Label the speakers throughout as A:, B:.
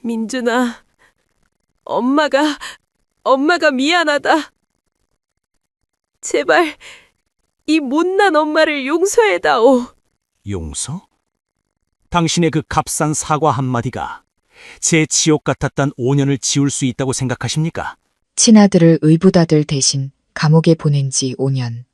A: 민준아, 엄마가 미안하다. 제발 이 못난 엄마를 용서해다오.
B: 용서? 당신의 그 값싼 사과 한마디가 제 지옥 같았던 5년을 지울 수 있다고 생각하십니까?
C: 친아들을 의붓아들 대신 감옥에 보낸 지 5년.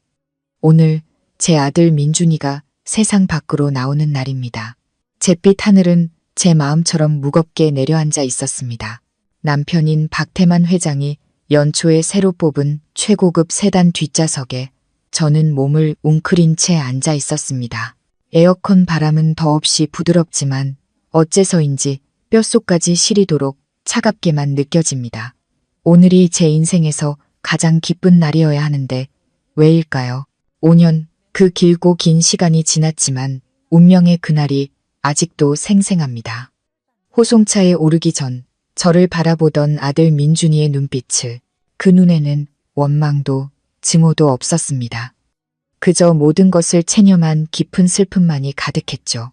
C: 오늘 제 아들 민준이가 세상 밖으로 나오는 날입니다. 잿빛 하늘은 제 마음처럼 무겁게 내려앉아 있었습니다. 남편인 박태만 회장이 연초에 새로 뽑은 최고급 세단 뒷좌석에 저는 몸을 웅크린 채 앉아 있었습니다. 에어컨 바람은 더없이 부드럽지만 어째서인지 뼛속까지 시리도록 차갑게만 느껴집니다. 오늘이 제 인생에서 가장 기쁜 날이어야 하는데 왜일까요? 5년, 그 길고 긴 시간이 지났지만 운명의 그날이 아직도 생생합니다. 호송차에 오르기 전 저를 바라보던 아들 민준이의 눈빛을, 그 눈에는 원망도 증오도 없었습니다. 그저 모든 것을 체념한 깊은 슬픔만이 가득했죠.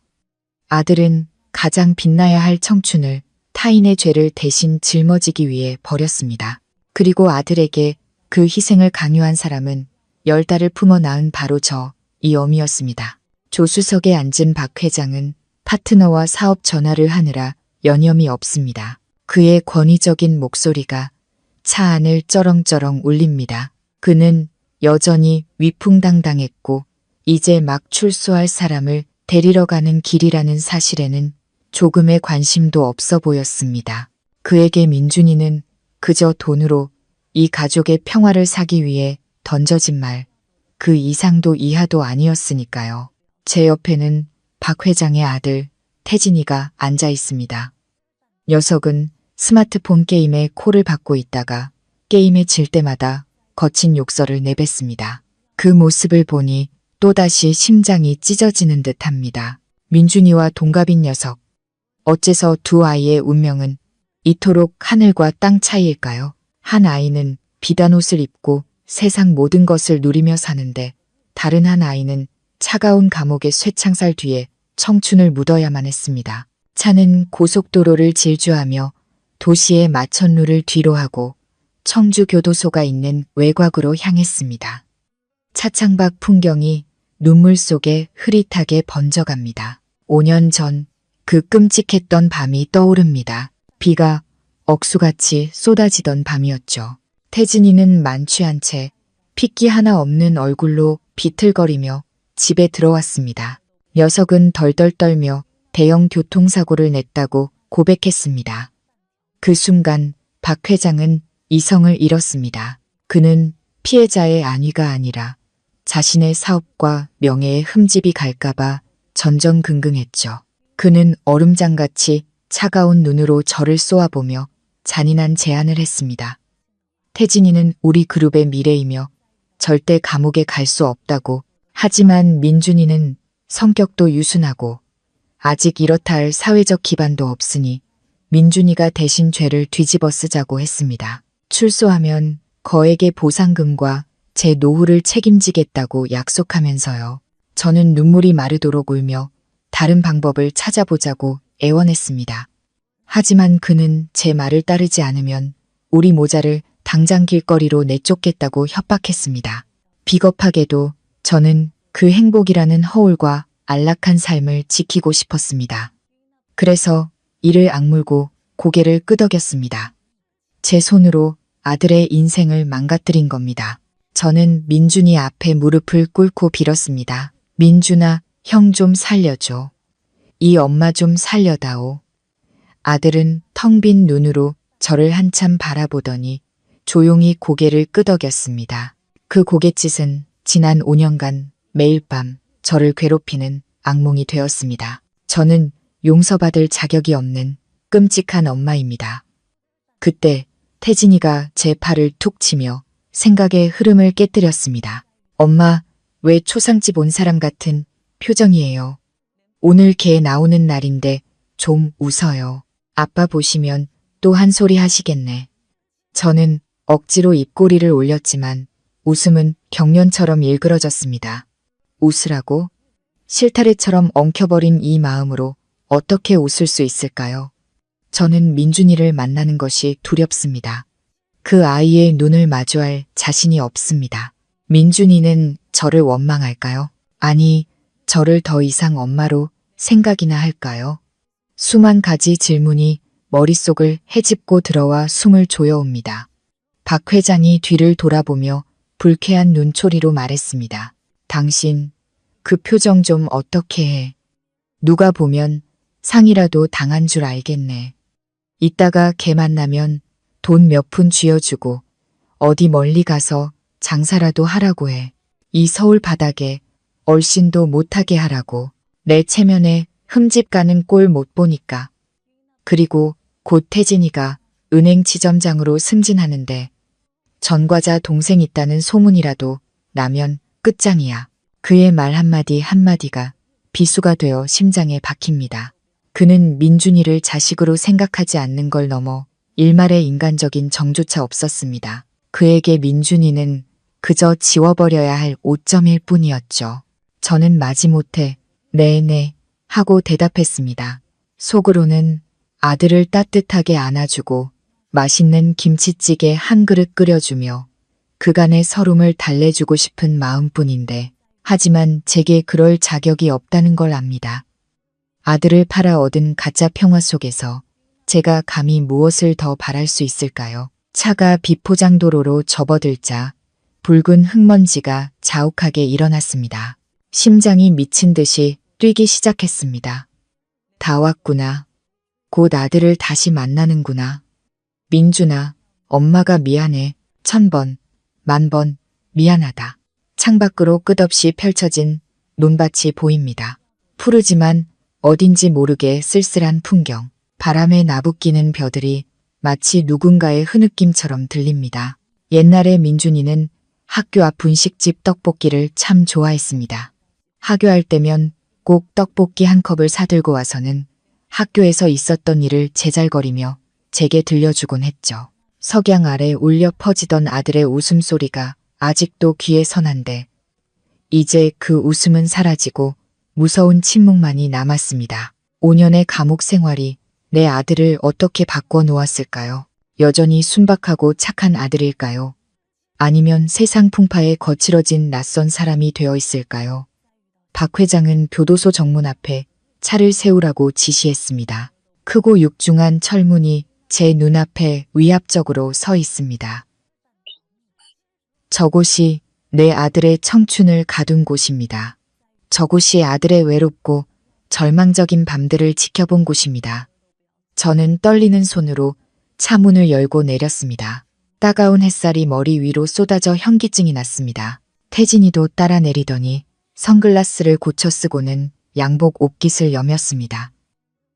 C: 아들은 가장 빛나야 할 청춘을 타인의 죄를 대신 짊어지기 위해 버렸습니다. 그리고 아들에게 그 희생을 강요한 사람은 10달을 품어 낳은 바로 이 어미였습니다. 조수석에 앉은 박 회장은 파트너와 사업 전화를 하느라 여념이 없습니다. 그의 권위적인 목소리가 차 안을 쩌렁쩌렁 울립니다. 그는 여전히 위풍당당했고 이제 막 출소할 사람을 데리러 가는 길이라는 사실에는 조금의 관심도 없어 보였습니다. 그에게 민준이는 그저 돈으로 이 가족의 평화를 사기 위해 던져진 말, 그 이상도 이하도 아니었으니까요. 제 옆에는 박 회장의 아들 태진이가 앉아 있습니다. 녀석은 스마트폰 게임에 콜을 받고 있다가 게임에 질 때마다 거친 욕설을 내뱉습니다. 그 모습을 보니 또다시 심장이 찢어지는 듯합니다. 민준이와 동갑인 녀석. 어째서 두 아이의 운명은 이토록 하늘과 땅 차이일까요? 한 아이는 비단 옷을 입고 세상 모든 것을 누리며 사는데 다른 한 아이는 차가운 감옥의 쇠창살 뒤에 청춘을 묻어야만 했습니다. 차는 고속도로를 질주하며 도시의 마천루를 뒤로하고 청주교도소가 있는 외곽으로 향했습니다. 차창밖 풍경이 눈물 속에 흐릿하게 번져갑니다. 5년 전 그 끔찍했던 밤이 떠오릅니다. 비가 억수같이 쏟아지던 밤이었죠. 태진이는 만취한 채 핏기 하나 없는 얼굴로 비틀거리며 집에 들어왔습니다. 녀석은 덜덜 떨며 대형 교통사고를 냈다고 고백했습니다. 그 순간 박 회장은 이성을 잃었습니다. 그는 피해자의 안위가 아니라 자신의 사업과 명예에 흠집이 갈까봐 전전긍긍했죠. 그는 얼음장같이 차가운 눈으로 저를 쏘아보며 잔인한 제안을 했습니다. 태진이는 우리 그룹의 미래이며 절대 감옥에 갈 수 없다고. 하지만 민준이는 성격도 유순하고 아직 이렇다 할 사회적 기반도 없으니 민준이가 대신 죄를 뒤집어 쓰자고 했습니다. 출소하면 거액의 보상금과 제 노후를 책임지겠다고 약속하면서요. 저는 눈물이 마르도록 울며 다른 방법을 찾아보자고 애원했습니다. 하지만 그는 제 말을 따르지 않으면 우리 모자를 당장 길거리로 내쫓겠다고 협박했습니다. 비겁하게도 저는 그 행복이라는 허울과 안락한 삶을 지키고 싶었습니다. 그래서 이를 악물고 고개를 끄덕였습니다. 제 손으로 아들의 인생을 망가뜨린 겁니다. 저는 민준이 앞에 무릎을 꿇고 빌었습니다. 민준아, 형 좀 살려줘. 이 엄마 좀 살려다오. 아들은 텅 빈 눈으로 저를 한참 바라보더니 조용히 고개를 끄덕였습니다. 그 고갯짓은 지난 5년간 매일 밤 저를 괴롭히는 악몽이 되었습니다. 저는 용서받을 자격이 없는 끔찍한 엄마입니다. 그때 태진이가 제 팔을 툭 치며 생각의 흐름을 깨뜨렸습니다. 엄마, 왜 초상집 온 사람 같은 표정이에요? 오늘 개 나오는 날인데 좀 웃어요. 아빠 보시면 또 한 소리 하시겠네. 저는 억지로 입꼬리를 올렸지만 웃음은 경련처럼 일그러졌습니다. 웃으라고? 실타래처럼 엉켜버린 이 마음으로 어떻게 웃을 수 있을까요? 저는 민준이를 만나는 것이 두렵습니다. 그 아이의 눈을 마주할 자신이 없습니다. 민준이는 저를 원망할까요? 아니, 저를 더 이상 엄마로 생각이나 할까요? 수만 가지 질문이 머릿속을 헤집고 들어와 숨을 조여옵니다. 박 회장이 뒤를 돌아보며 불쾌한 눈초리로 말했습니다. 당신, 그 표정 좀 어떻게 해? 누가 보면 상이라도 당한 줄 알겠네. 이따가 걔 만나면 돈 몇 푼 쥐어주고 어디 멀리 가서 장사라도 하라고 해. 이 서울 바닥에 얼씬도 못하게 하라고. 내 체면에 흠집 가는 꼴 못 보니까. 그리고 곧 태진이가 은행 지점장으로 승진하는데 전과자 동생 있다는 소문이라도 나면 끝장이야. 그의 말 한마디 한마디가 비수가 되어 심장에 박힙니다. 그는 민준이를 자식으로 생각하지 않는 걸 넘어 일말의 인간적인 정조차 없었습니다. 그에게 민준이는 그저 지워버려야 할 오점일 뿐이었죠. 저는 마지못해 네네 하고 대답했습니다. 속으로는 아들을 따뜻하게 안아주고 맛있는 김치찌개 한 그릇 끓여주며 그간의 서름을 달래주고 싶은 마음뿐인데 하지만 제게 그럴 자격이 없다는 걸 압니다. 아들을 팔아 얻은 가짜 평화 속에서 제가 감히 무엇을 더 바랄 수 있을까요? 차가 비포장도로로 접어들자 붉은 흙먼지가 자욱하게 일어났습니다. 심장이 미친 듯이 뛰기 시작했습니다. 다 왔구나. 곧 아들을 다시 만나는구나. 민준아, 엄마가 미안해. 1000번, 10,000번 미안하다. 창밖으로 끝없이 펼쳐진 논밭이 보입니다. 푸르지만 어딘지 모르게 쓸쓸한 풍경. 바람에 나부끼는 벼들이 마치 누군가의 흐느낌처럼 들립니다. 옛날에 민준이는 학교 앞 분식집 떡볶이를 참 좋아했습니다. 하교할 때면 꼭 떡볶이 한 컵을 사들고 와서는 학교에서 있었던 일을 제잘거리며 제게 들려주곤 했죠. 석양 아래 울려 퍼지던 아들의 웃음소리가 아직도 귀에 선한데 이제 그 웃음은 사라지고 무서운 침묵만이 남았습니다. 5년의 감옥 생활이 내 아들을 어떻게 바꿔 놓았을까요? 여전히 순박하고 착한 아들일까요? 아니면 세상 풍파에 거칠어진 낯선 사람이 되어 있을까요? 박 회장은 교도소 정문 앞에 차를 세우라고 지시했습니다. 크고 육중한 철문이 제 눈앞에 위압적으로 서 있습니다. 저곳이 내 아들의 청춘을 가둔 곳입니다. 저곳이 아들의 외롭고 절망적인 밤들을 지켜본 곳입니다. 저는 떨리는 손으로 차문을 열고 내렸습니다. 따가운 햇살이 머리 위로 쏟아져 현기증이 났습니다. 태진이도 따라 내리더니 선글라스를 고쳐 쓰고는 양복 옷깃을 여몄습니다.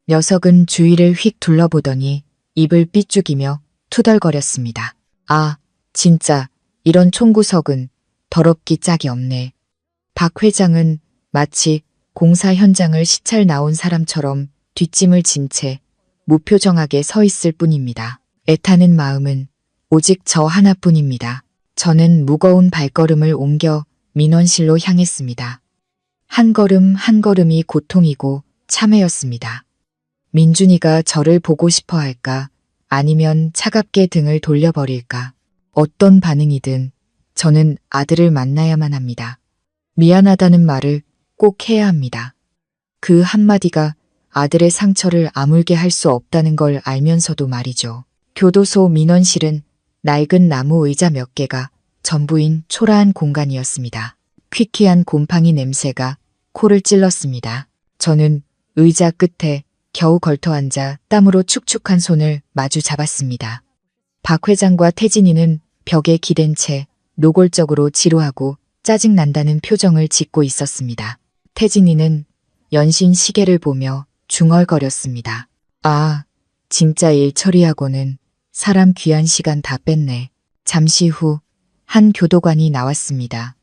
C: 녀석은 주위를 휙 둘러보더니 입을 삐죽이며 투덜거렸습니다. 아, 진짜 이런 총구석은 더럽기 짝이 없네. 박 회장은 마치 공사 현장을 시찰 나온 사람처럼 뒷짐을 진 채 무표정하게 서 있을 뿐입니다. 애타는 마음은 오직 저 하나뿐입니다. 저는 무거운 발걸음을 옮겨 민원실로 향했습니다. 한 걸음 한 걸음이 고통이고 참회였습니다. 민준이가 저를 보고 싶어 할까 아니면 차갑게 등을 돌려버릴까. 어떤 반응이든 저는 아들을 만나야만 합니다. 미안하다는 말을 꼭 해야 합니다. 그 한마디가 아들의 상처를 아물게 할 수 없다는 걸 알면서도 말이죠. 교도소 민원실은 낡은 나무 의자 몇 개가 전부인 초라한 공간이었습니다. 퀴퀴한 곰팡이 냄새가 코를 찔렀습니다. 저는 의자 끝에 겨우 걸터앉아 땀으로 축축한 손을 마주 잡았습니다. 박 회장과 태진이는 벽에 기댄 채 노골적으로 지루하고 짜증난다는 표정을 짓고 있었습니다. 태진이는 연신 시계를 보며 중얼거렸습니다. 아, 진짜 일 처리하고는 사람 귀한 시간 다 뺐네. 잠시 후 한 교도관이 나왔습니다.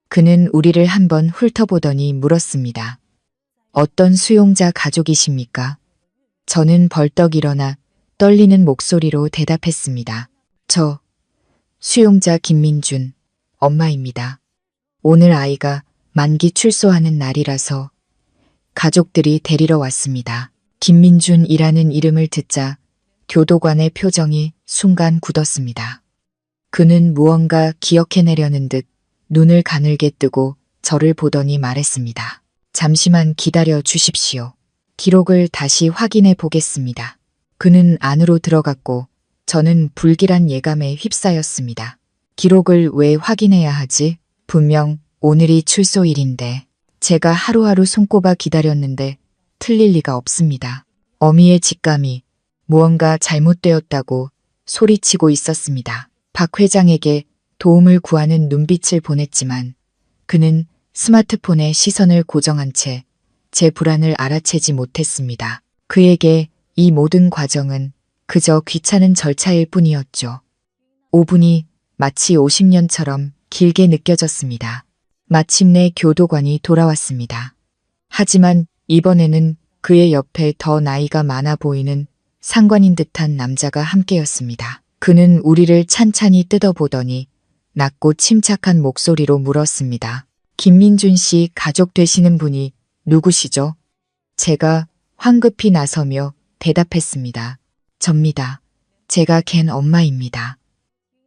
C: 그는 우리를 한번 훑어보더니 물었습니다. 어떤 수용자 가족이십니까? 저는 벌떡 일어나 떨리는 목소리로 대답했습니다. 저 수용자 김민준, 엄마입니다. 오늘 아이가 만기 출소하는 날이라서 가족들이 데리러 왔습니다. 김민준이라는 이름을 듣자 교도관의 표정이 순간 굳었습니다. 그는 무언가 기억해내려는 듯 눈을 가늘게 뜨고 저를 보더니 말했습니다. 잠시만 기다려 주십시오. 기록을 다시 확인해 보겠습니다. 그는 안으로 들어갔고 저는 불길한 예감에 휩싸였습니다. 기록을 왜 확인해야 하지? 분명 오늘이 출소일인데 제가 하루하루 손꼽아 기다렸는데 틀릴 리가 없습니다. 어미의 직감이 무언가 잘못되었다고 소리치고 있었습니다. 박 회장에게 도움을 구하는 눈빛을 보냈지만 그는 스마트폰에 시선을 고정한 채 제 불안을 알아채지 못했습니다. 그에게 이 모든 과정은 그저 귀찮은 절차일 뿐이었죠. 5분이 마치 50년처럼 길게 느껴졌습니다. 마침내 교도관이 돌아왔습니다. 하지만 이번에는 그의 옆에 더 나이가 많아 보이는 상관인 듯한 남자가 함께였습니다. 그는 우리를 찬찬히 뜯어보더니 낮고 침착한 목소리로 물었습니다. 김민준 씨 가족 되시는 분이 누구시죠? 제가 황급히 나서며 대답했습니다. 접니다. 제가 걘 엄마입니다.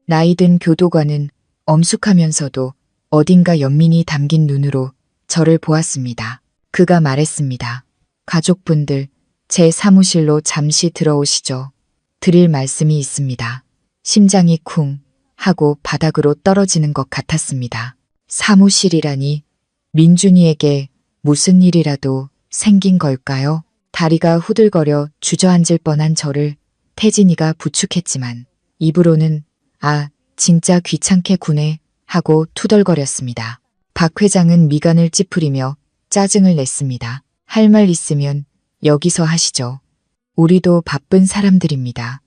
C: 나이든 교도관은 엄숙하면서도 어딘가 연민이 담긴 눈으로 저를 보았습니다. 그가 말했습니다. 가족분들, 제 사무실로 잠시 들어오시죠. 드릴 말씀이 있습니다. 심장이 쿵 하고 바닥으로 떨어지는 것 같았습니다. 사무실이라니 민준이에게 무슨 일이라도 생긴 걸까요? 다리가 후들거려 주저앉을 뻔한 저를 태진이가 부축했지만 입으로는 아, 진짜 귀찮게 구네 하고 투덜거렸습니다. 박 회장은 미간을 찌푸리며 짜증을 냈습니다. 할 말 있으면 여기서 하시죠. 우리도 바쁜 사람들입니다.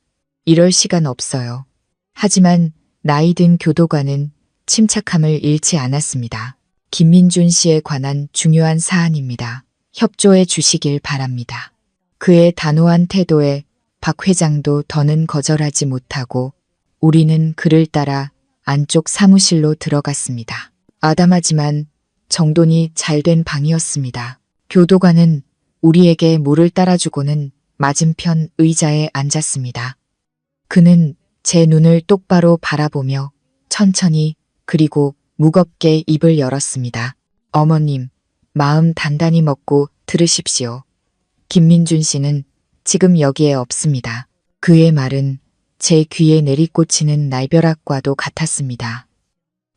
C: 이럴 시간 없어요. 하지만 나이든 교도관은 침착함을 잃지 않았습니다. 김민준 씨에 관한 중요한 사안입니다. 협조해 주시길 바랍니다. 그의 단호한 태도에 박 회장도 더는 거절하지 못하고 우리는 그를 따라 안쪽 사무실로 들어갔습니다. 아담하지만 정돈이 잘된 방이었습니다. 교도관은 우리에게 물을 따라주고는 맞은편 의자에 앉았습니다. 그는 제 눈을 똑바로 바라보며 천천히 그리고 무겁게 입을 열었습니다. 어머님, 마음 단단히 먹고 들으십시오. 김민준 씨는 지금 여기에 없습니다. 그의 말은 제 귀에 내리꽂히는 날벼락과도 같았습니다.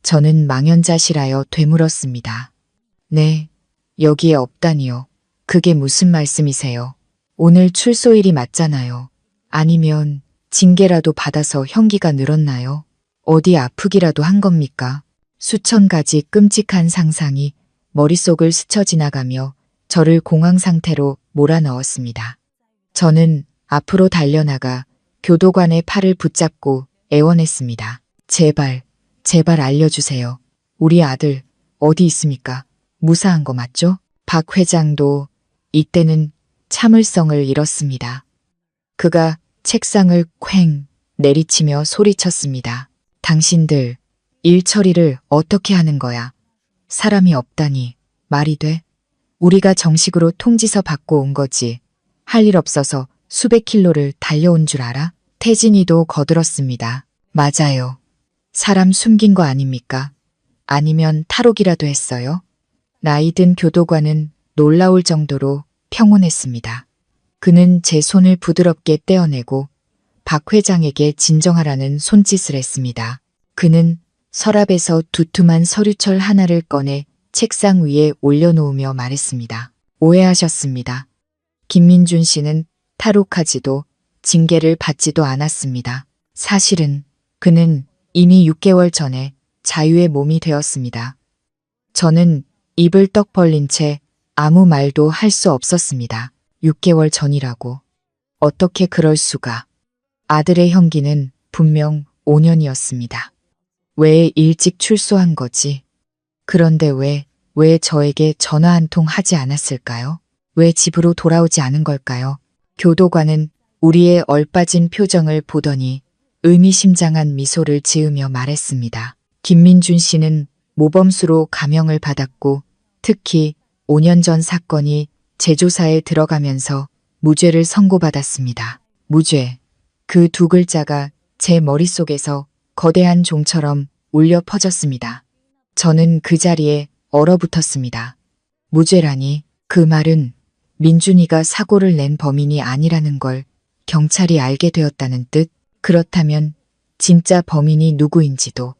C: 저는 망연자실하여 되물었습니다. 네, 여기에 없다니요. 그게 무슨 말씀이세요? 오늘 출소일이 맞잖아요. 아니면 징계라도 받아서 형기가 늘었나요? 어디 아프기라도 한 겁니까? 수천 가지 끔찍한 상상이 머릿속을 스쳐 지나가며 저를 공황 상태로 몰아넣었습니다. 저는 앞으로 달려나가 교도관의 팔을 붙잡고 애원했습니다. 제발, 제발 알려주세요. 우리 아들 어디 있습니까? 무사한 거 맞죠? 박 회장도 이때는 참을성을 잃었습니다. 그가 책상을 쾅 내리치며 소리쳤습니다. 당신들 일 처리를 어떻게 하는 거야? 사람이 없다니 말이 돼? 우리가 정식으로 통지서 받고 온 거지. 할 일 없어서 수백 킬로를 달려온 줄 알아? 태진이도 거들었습니다. 맞아요. 사람 숨긴 거 아닙니까? 아니면 탈옥이라도 했어요? 나이든 교도관은 놀라울 정도로 평온했습니다. 그는 제 손을 부드럽게 떼어내고 박 회장에게 진정하라는 손짓을 했습니다. 그는 서랍에서 두툼한 서류철 하나를 꺼내 책상 위에 올려놓으며 말했습니다. 오해하셨습니다. 김민준 씨는 탈옥하지도 징계를 받지도 않았습니다. 사실은 그는 이미 6개월 전에 자유의 몸이 되었습니다. 저는 입을 떡 벌린 채 아무 말도 할 수 없었습니다. 6개월 전이라고. 어떻게 그럴 수가. 아들의 형기는 분명 5년이었습니다. 왜 일찍 출소한 거지? 그런데 왜 저에게 전화 한 통 하지 않았을까요? 왜 집으로 돌아오지 않은 걸까요? 교도관은 우리의 얼빠진 표정을 보더니 의미심장한 미소를 지으며 말했습니다. 김민준 씨는 모범수로 감형을 받았고 특히 5년 전 사건이 재조사에 들어가면서 무죄를 선고받았습니다. 무죄. 그 두 글자가 제 머릿속에서 거대한 종처럼 울려 퍼졌습니다. 저는 그 자리에 얼어붙었습니다. 무죄라니, 그 말은 민준이가 사고를 낸 범인이 아니라는 걸 경찰이 알게 되었다는 뜻? 그렇다면 진짜 범인이 누구인지도.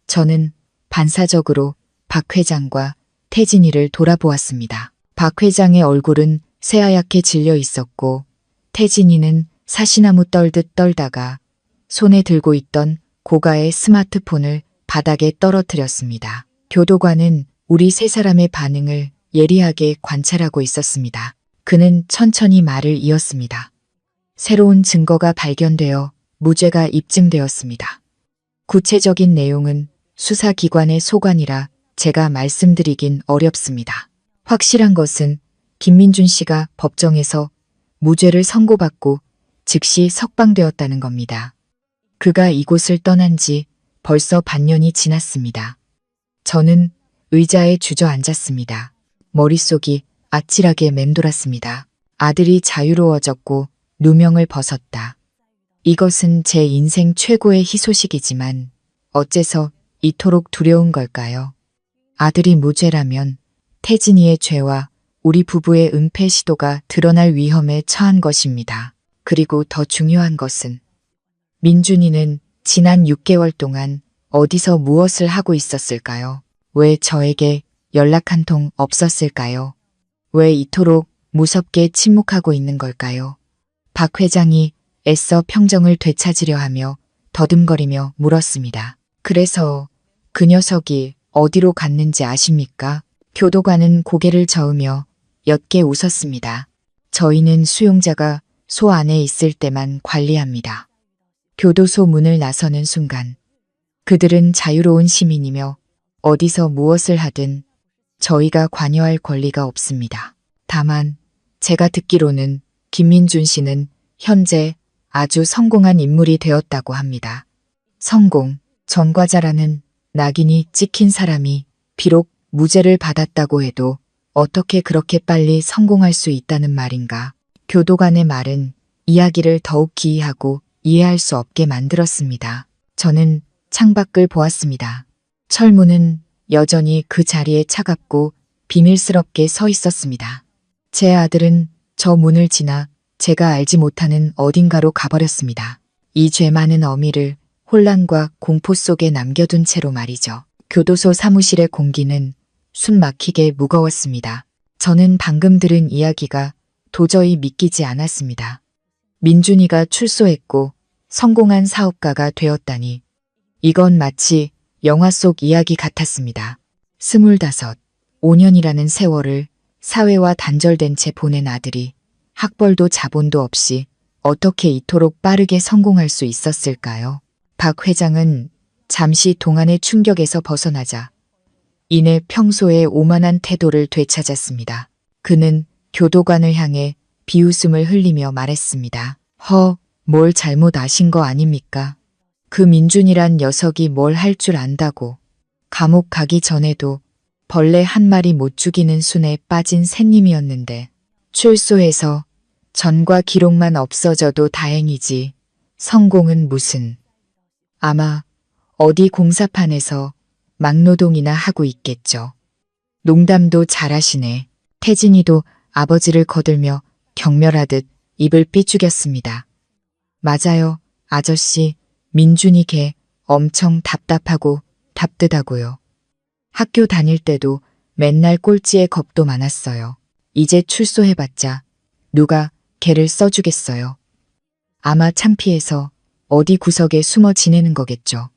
C: 저는 반사적으로 박 회장과 태진이를 돌아보았습니다. 박 회장의 얼굴은 새하얗게 질려 있었고 태진이는 사시나무 떨듯 떨다가 손에 들고 있던 고가의 스마트폰을 바닥에 떨어뜨렸습니다. 교도관은 우리 세 사람의 반응을 예리하게 관찰하고 있었습니다. 그는 천천히 말을 이었습니다. 새로운 증거가 발견되어 무죄가 입증되었습니다. 구체적인 내용은 수사기관의 소관이라 제가 말씀드리긴 어렵습니다. 확실한 것은 김민준 씨가 법정에서 무죄를 선고받고 즉시 석방되었다는 겁니다. 그가 이곳을 떠난 지 벌써 반년이 지났습니다. 저는 의자에 주저앉았습니다. 머릿속이 아찔하게 맴돌았습니다. 아들이 자유로워졌고 누명을 벗었다. 이것은 제 인생 최고의 희소식이지만 어째서 이토록 두려운 걸까요? 아들이 무죄라면 태진이의 죄와 우리 부부의 은폐 시도가 드러날 위험에 처한 것입니다. 그리고 더 중요한 것은 민준이는 지난 6개월 동안 어디서 무엇을 하고 있었을까요? 왜 저에게 연락 한 통 없었을까요? 왜 이토록 무섭게 침묵하고 있는 걸까요? 박 회장이 애써 평정을 되찾으려 하며 더듬거리며 물었습니다. 그래서 그 녀석이 어디로 갔는지 아십니까? 교도관은 고개를 저으며 옅게 웃었습니다. 저희는 수용자가 소 안에 있을 때만 관리합니다. 교도소 문을 나서는 순간 그들은 자유로운 시민이며 어디서 무엇을 하든 저희가 관여할 권리가 없습니다. 다만 제가 듣기로는 김민준 씨는 현재 아주 성공한 인물이 되었다고 합니다. 성공, 전과자라는 낙인이 찍힌 사람이 비록 무죄를 받았다고 해도 어떻게 그렇게 빨리 성공할 수 있다는 말인가? 교도관의 말은 이야기를 더욱 기이하고 이해할 수 없게 만들었습니다. 저는 창밖을 보았습니다. 철문은 여전히 그 자리에 차갑고 비밀스럽게 서 있었습니다. 제 아들은 저 문을 지나 제가 알지 못하는 어딘가로 가버렸습니다. 이 죄 많은 어미를 혼란과 공포 속에 남겨둔 채로 말이죠. 교도소 사무실의 공기는 숨 막히게 무거웠습니다. 저는 방금 들은 이야기가 도저히 믿기지 않았습니다. 민준이가 출소했고 성공한 사업가가 되었다니. 이건 마치 영화 속 이야기 같았습니다. 25, 5년이라는 세월을 사회와 단절된 채 보낸 아들이 학벌도 자본도 없이 어떻게 이토록 빠르게 성공할 수 있었을까요? 박 회장은 잠시 동안의 충격에서 벗어나자 이내 평소의 오만한 태도를 되찾았습니다. 그는 교도관을 향해 비웃음을 흘리며 말했습니다. 뭘 잘못 아신 거 아닙니까? 그 민준이란 녀석이 뭘 할 줄 안다고. 감옥 가기 전에도 벌레 한 마리 못 죽이는 순에 빠진 새님이었는데 출소해서 전과 기록만 없어져도 다행이지. 성공은 무슨. 아마 어디 공사판에서 막노동이나 하고 있겠죠. 농담도 잘하시네. 태진이도 아버지를 거들며 경멸하듯 입을 삐죽였습니다. 맞아요, 아저씨. 민준이 걔 엄청 답답하고 답듯하고요. 학교 다닐 때도 맨날 꼴찌에 겁도 많았어요. 이제 출소해봤자 누가 걔를 써주겠어요. 아마 창피해서 어디 구석에 숨어 지내는 거겠죠.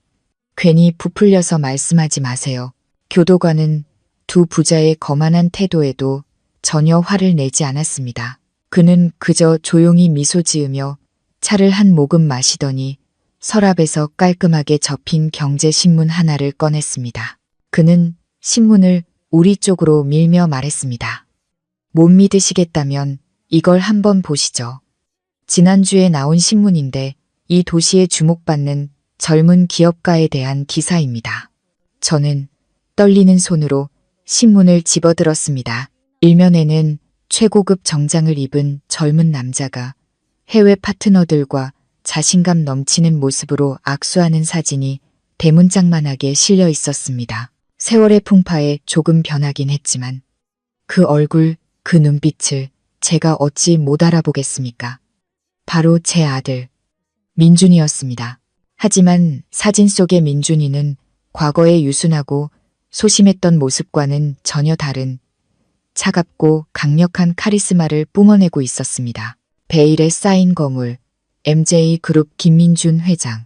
C: 괜히 부풀려서 말씀하지 마세요. 교도관은 두 부자의 거만한 태도에도 전혀 화를 내지 않았습니다. 그는 그저 조용히 미소 지으며 차를 한 모금 마시더니 서랍에서 깔끔하게 접힌 경제신문 하나를 꺼냈습니다. 그는 신문을 우리 쪽으로 밀며 말했습니다. 못 믿으시겠다면 이걸 한번 보시죠. 지난주에 나온 신문인데 이 도시에 주목받는 젊은 기업가에 대한 기사입니다. 저는 떨리는 손으로 신문을 집어들었습니다. 일면에는 최고급 정장을 입은 젊은 남자가 해외 파트너들과 자신감 넘치는 모습으로 악수하는 사진이 대문짝만하게 실려 있었습니다. 세월의 풍파에 조금 변하긴 했지만 그 얼굴, 그 눈빛을 제가 어찌 못 알아보겠습니까? 바로 제 아들, 민준이었습니다. 하지만 사진 속의 민준이는 과거의 유순하고 소심했던 모습과는 전혀 다른 차갑고 강력한 카리스마를 뿜어내고 있었습니다. 베일에 쌓인 거물, MJ그룹 김민준 회장,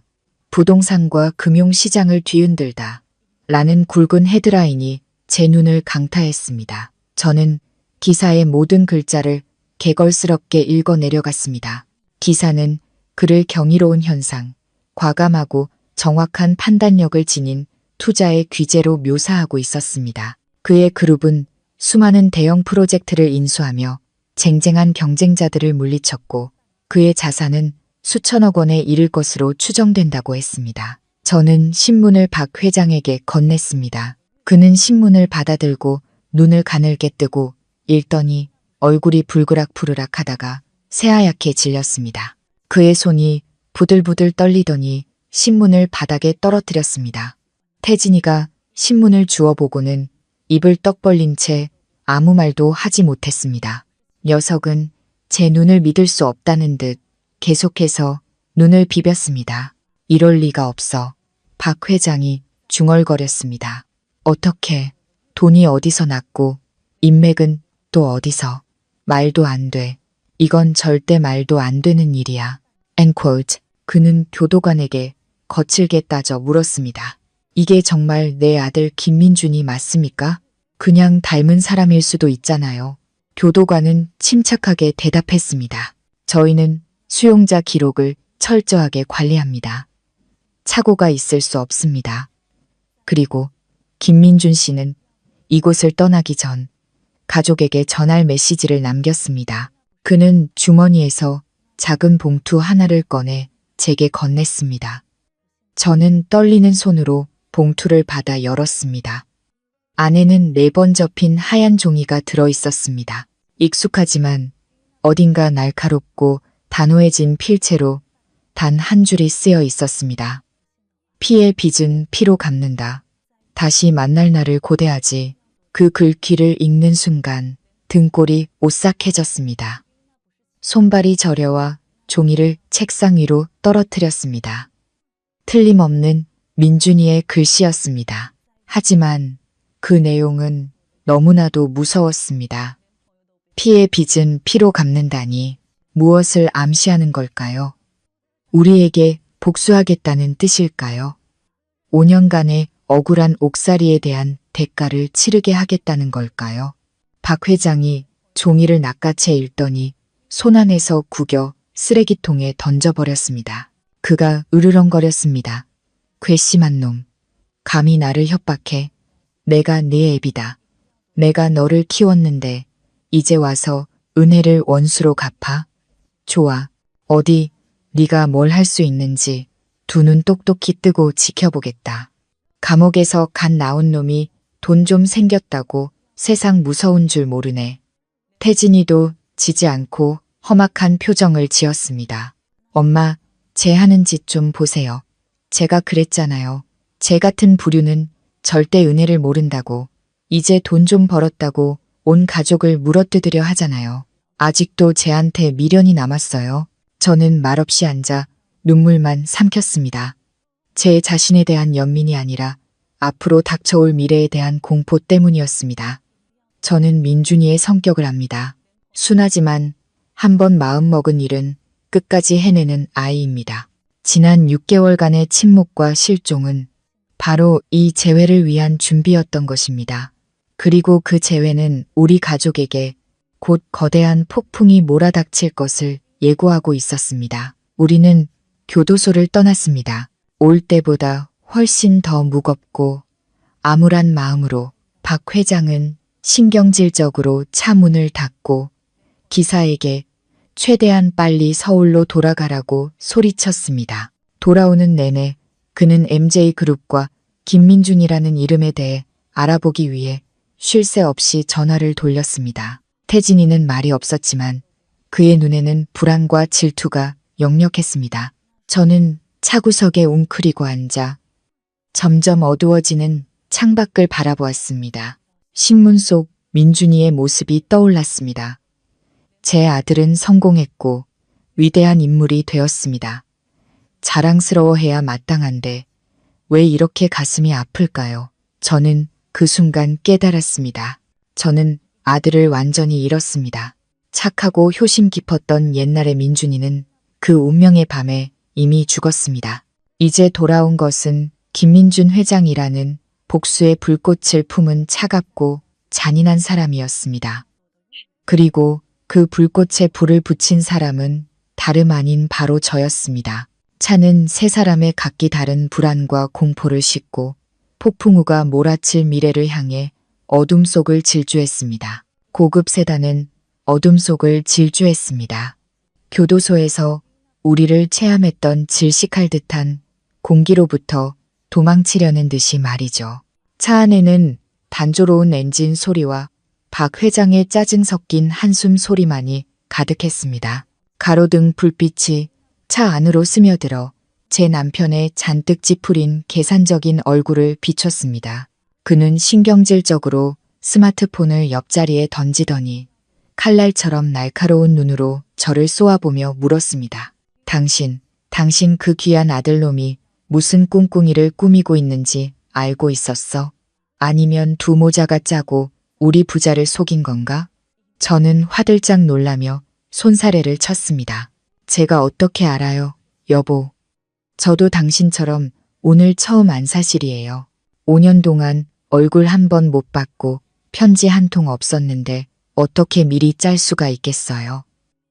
C: 부동산과 금융시장을 뒤흔들다 라는 굵은 헤드라인이 제 눈을 강타했습니다. 저는 기사의 모든 글자를 개걸스럽게 읽어 내려갔습니다. 기사는 그를 경이로운 현상, 과감하고 정확한 판단력을 지닌 투자의 귀재로 묘사하고 있었습니다. 그의 그룹은 수많은 대형 프로젝트를 인수하며 쟁쟁한 경쟁자들을 물리쳤고 그의 자산은 수천억 원에 이를 것으로 추정된다고 했습니다. 저는 신문을 박 회장에게 건넸습니다. 그는 신문을 받아들고 눈을 가늘게 뜨고 읽더니 얼굴이 불그락푸르락 하다가 새하얗게 질렸습니다. 그의 손이 부들부들 떨리더니 신문을 바닥에 떨어뜨렸습니다. 태진이가 신문을 주워보고는 입을 떡 벌린 채 아무 말도 하지 못했습니다. 녀석은 제 눈을 믿을 수 없다는 듯 계속해서 눈을 비볐습니다. 이럴 리가 없어. 박 회장이 중얼거렸습니다. 어떻게, 돈이 어디서 났고 인맥은 또 어디서. 말도 안 돼. 이건 절대 말도 안 되는 일이야. quote. 그는 교도관에게 거칠게 따져 물었습니다. 이게 정말 내 아들 김민준이 맞습니까? 그냥 닮은 사람일 수도 있잖아요. 교도관은 침착하게 대답했습니다. 저희는 수용자 기록을 철저하게 관리합니다. 착오가 있을 수 없습니다. 그리고 김민준 씨는 이곳을 떠나기 전 가족에게 전할 메시지를 남겼습니다. 그는 주머니에서 작은 봉투 하나를 꺼내 제게 건넸습니다. 저는 떨리는 손으로 봉투를 받아 열었습니다. 안에는 4번 접힌 하얀 종이가 들어 있었습니다. 익숙하지만 어딘가 날카롭고 단호해진 필체로 단 한 줄이 쓰여 있었습니다. 피의 빚은 피로 갚는다. 다시 만날 날을 고대하지. 그 글귀를 읽는 순간 등골이 오싹해졌습니다. 손발이 저려와 종이를 책상 위로 떨어뜨렸습니다. 틀림없는 민준이의 글씨였습니다. 하지만 그 내용은 너무나도 무서웠습니다. 피의 빚은 피로 갚는다니 무엇을 암시하는 걸까요? 우리에게 복수하겠다는 뜻일까요? 5년간의 억울한 옥살이에 대한 대가를 치르게 하겠다는 걸까요? 박 회장이 종이를 낚아채 읽더니 손 안에서 구겨 쓰레기통에 던져버렸습니다. 그가 으르렁거렸습니다. 괘씸한 놈. 감히 나를 협박해. 내가 네 애비다. 내가 너를 키웠는데 이제 와서 은혜를 원수로 갚아? 좋아. 어디 네가 뭘 할 수 있는지 두 눈 똑똑히 뜨고 지켜보겠다. 감옥에서 갓 나온 놈이 돈 좀 생겼다고 세상 무서운 줄 모르네. 태진이도 지지 않고 험악한 표정을 지었습니다. 엄마, 제 하는 짓 좀 보세요. 제가 그랬잖아요. 제 같은 부류는 절대 은혜를 모른다고. 이제 돈 좀 벌었다고 온 가족을 물어뜯으려 하잖아요. 아직도 쟤한테 미련이 남았어요. 저는 말없이 앉아 눈물만 삼켰습니다. 제 자신에 대한 연민이 아니라 앞으로 닥쳐올 미래에 대한 공포 때문이었습니다. 저는 민준이의 성격을 압니다. 순하지만 한번 마음먹은 일은 끝까지 해내는 아이입니다. 지난 6개월간의 침묵과 실종은 바로 이 재회를 위한 준비였던 것입니다. 그리고 그 재회는 우리 가족에게 곧 거대한 폭풍이 몰아닥칠 것을 예고하고 있었습니다. 우리는 교도소를 떠났습니다. 올 때보다 훨씬 더 무겁고 암울한 마음으로 박 회장은 신경질적으로 차 문을 닫고 기사에게 최대한 빨리 서울로 돌아가라고 소리쳤습니다. 돌아오는 내내 그는 MJ그룹과 김민준이라는 이름에 대해 알아보기 위해 쉴 새 없이 전화를 돌렸습니다. 태진이는 말이 없었지만 그의 눈에는 불안과 질투가 역력했습니다. 저는 차구석에 웅크리고 앉아 점점 어두워지는 창밖을 바라보았습니다. 신문 속 민준이의 모습이 떠올랐습니다. 제 아들은 성공했고 위대한 인물이 되었습니다. 자랑스러워해야 마땅한데 왜 이렇게 가슴이 아플까요? 저는 그 순간 깨달았습니다. 저는 아들을 완전히 잃었습니다. 착하고 효심 깊었던 옛날의 민준이는 그 운명의 밤에 이미 죽었습니다. 이제 돌아온 것은 김민준 회장이라는 복수의 불꽃을 품은 차갑고 잔인한 사람이었습니다. 그리고 그 불꽃에 불을 붙인 사람은 다름 아닌 바로 저였습니다. 차는 세 사람의 각기 다른 불안과 공포를 싣고 폭풍우가 몰아칠 미래를 향해 어둠 속을 질주했습니다. 고급 세단은 어둠 속을 질주했습니다. 교도소에서 우리를 체함했던 질식할 듯한 공기로부터 도망치려는 듯이 말이죠. 차 안에는 단조로운 엔진 소리와 박 회장의 짜증 섞인 한숨 소리만이 가득했습니다. 가로등 불빛이 차 안으로 스며들어 제 남편의 잔뜩 찌푸린 계산적인 얼굴을 비췄습니다. 그는 신경질적으로 스마트폰을 옆자리에 던지더니 칼날처럼 날카로운 눈으로 저를 쏘아보며 물었습니다. 당신 그 귀한 아들놈이 무슨 꿍꿍이를 꾸미고 있는지 알고 있었어? 아니면 두 모자가 짜고 우리 부자를 속인 건가? 저는 화들짝 놀라며 손사래를 쳤습니다. 제가 어떻게 알아요, 여보. 저도 당신처럼 오늘 처음 안 사실이에요. 5년 동안 얼굴 한 번 못 봤고 편지 한 통 없었는데 어떻게 미리 짤 수가 있겠어요.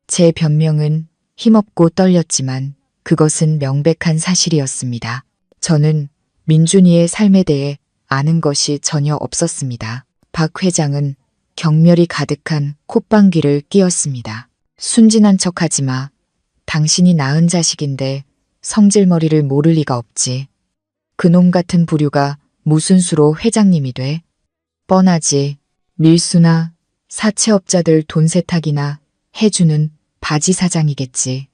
C: 제 변명은 힘없고 떨렸지만 그것은 명백한 사실이었습니다. 저는 민준이의 삶에 대해 아는 것이 전혀 없었습니다. 박 회장은 경멸이 가득한 콧방귀를 뀌었습니다. 순진한 척하지 마. 당신이 낳은 자식인데 성질머리를 모를 리가 없지. 그놈 같은 부류가 무슨 수로 회장님이 돼? 뻔하지. 밀수나 사채업자들 돈 세탁이나 해주는 바지 사장이겠지.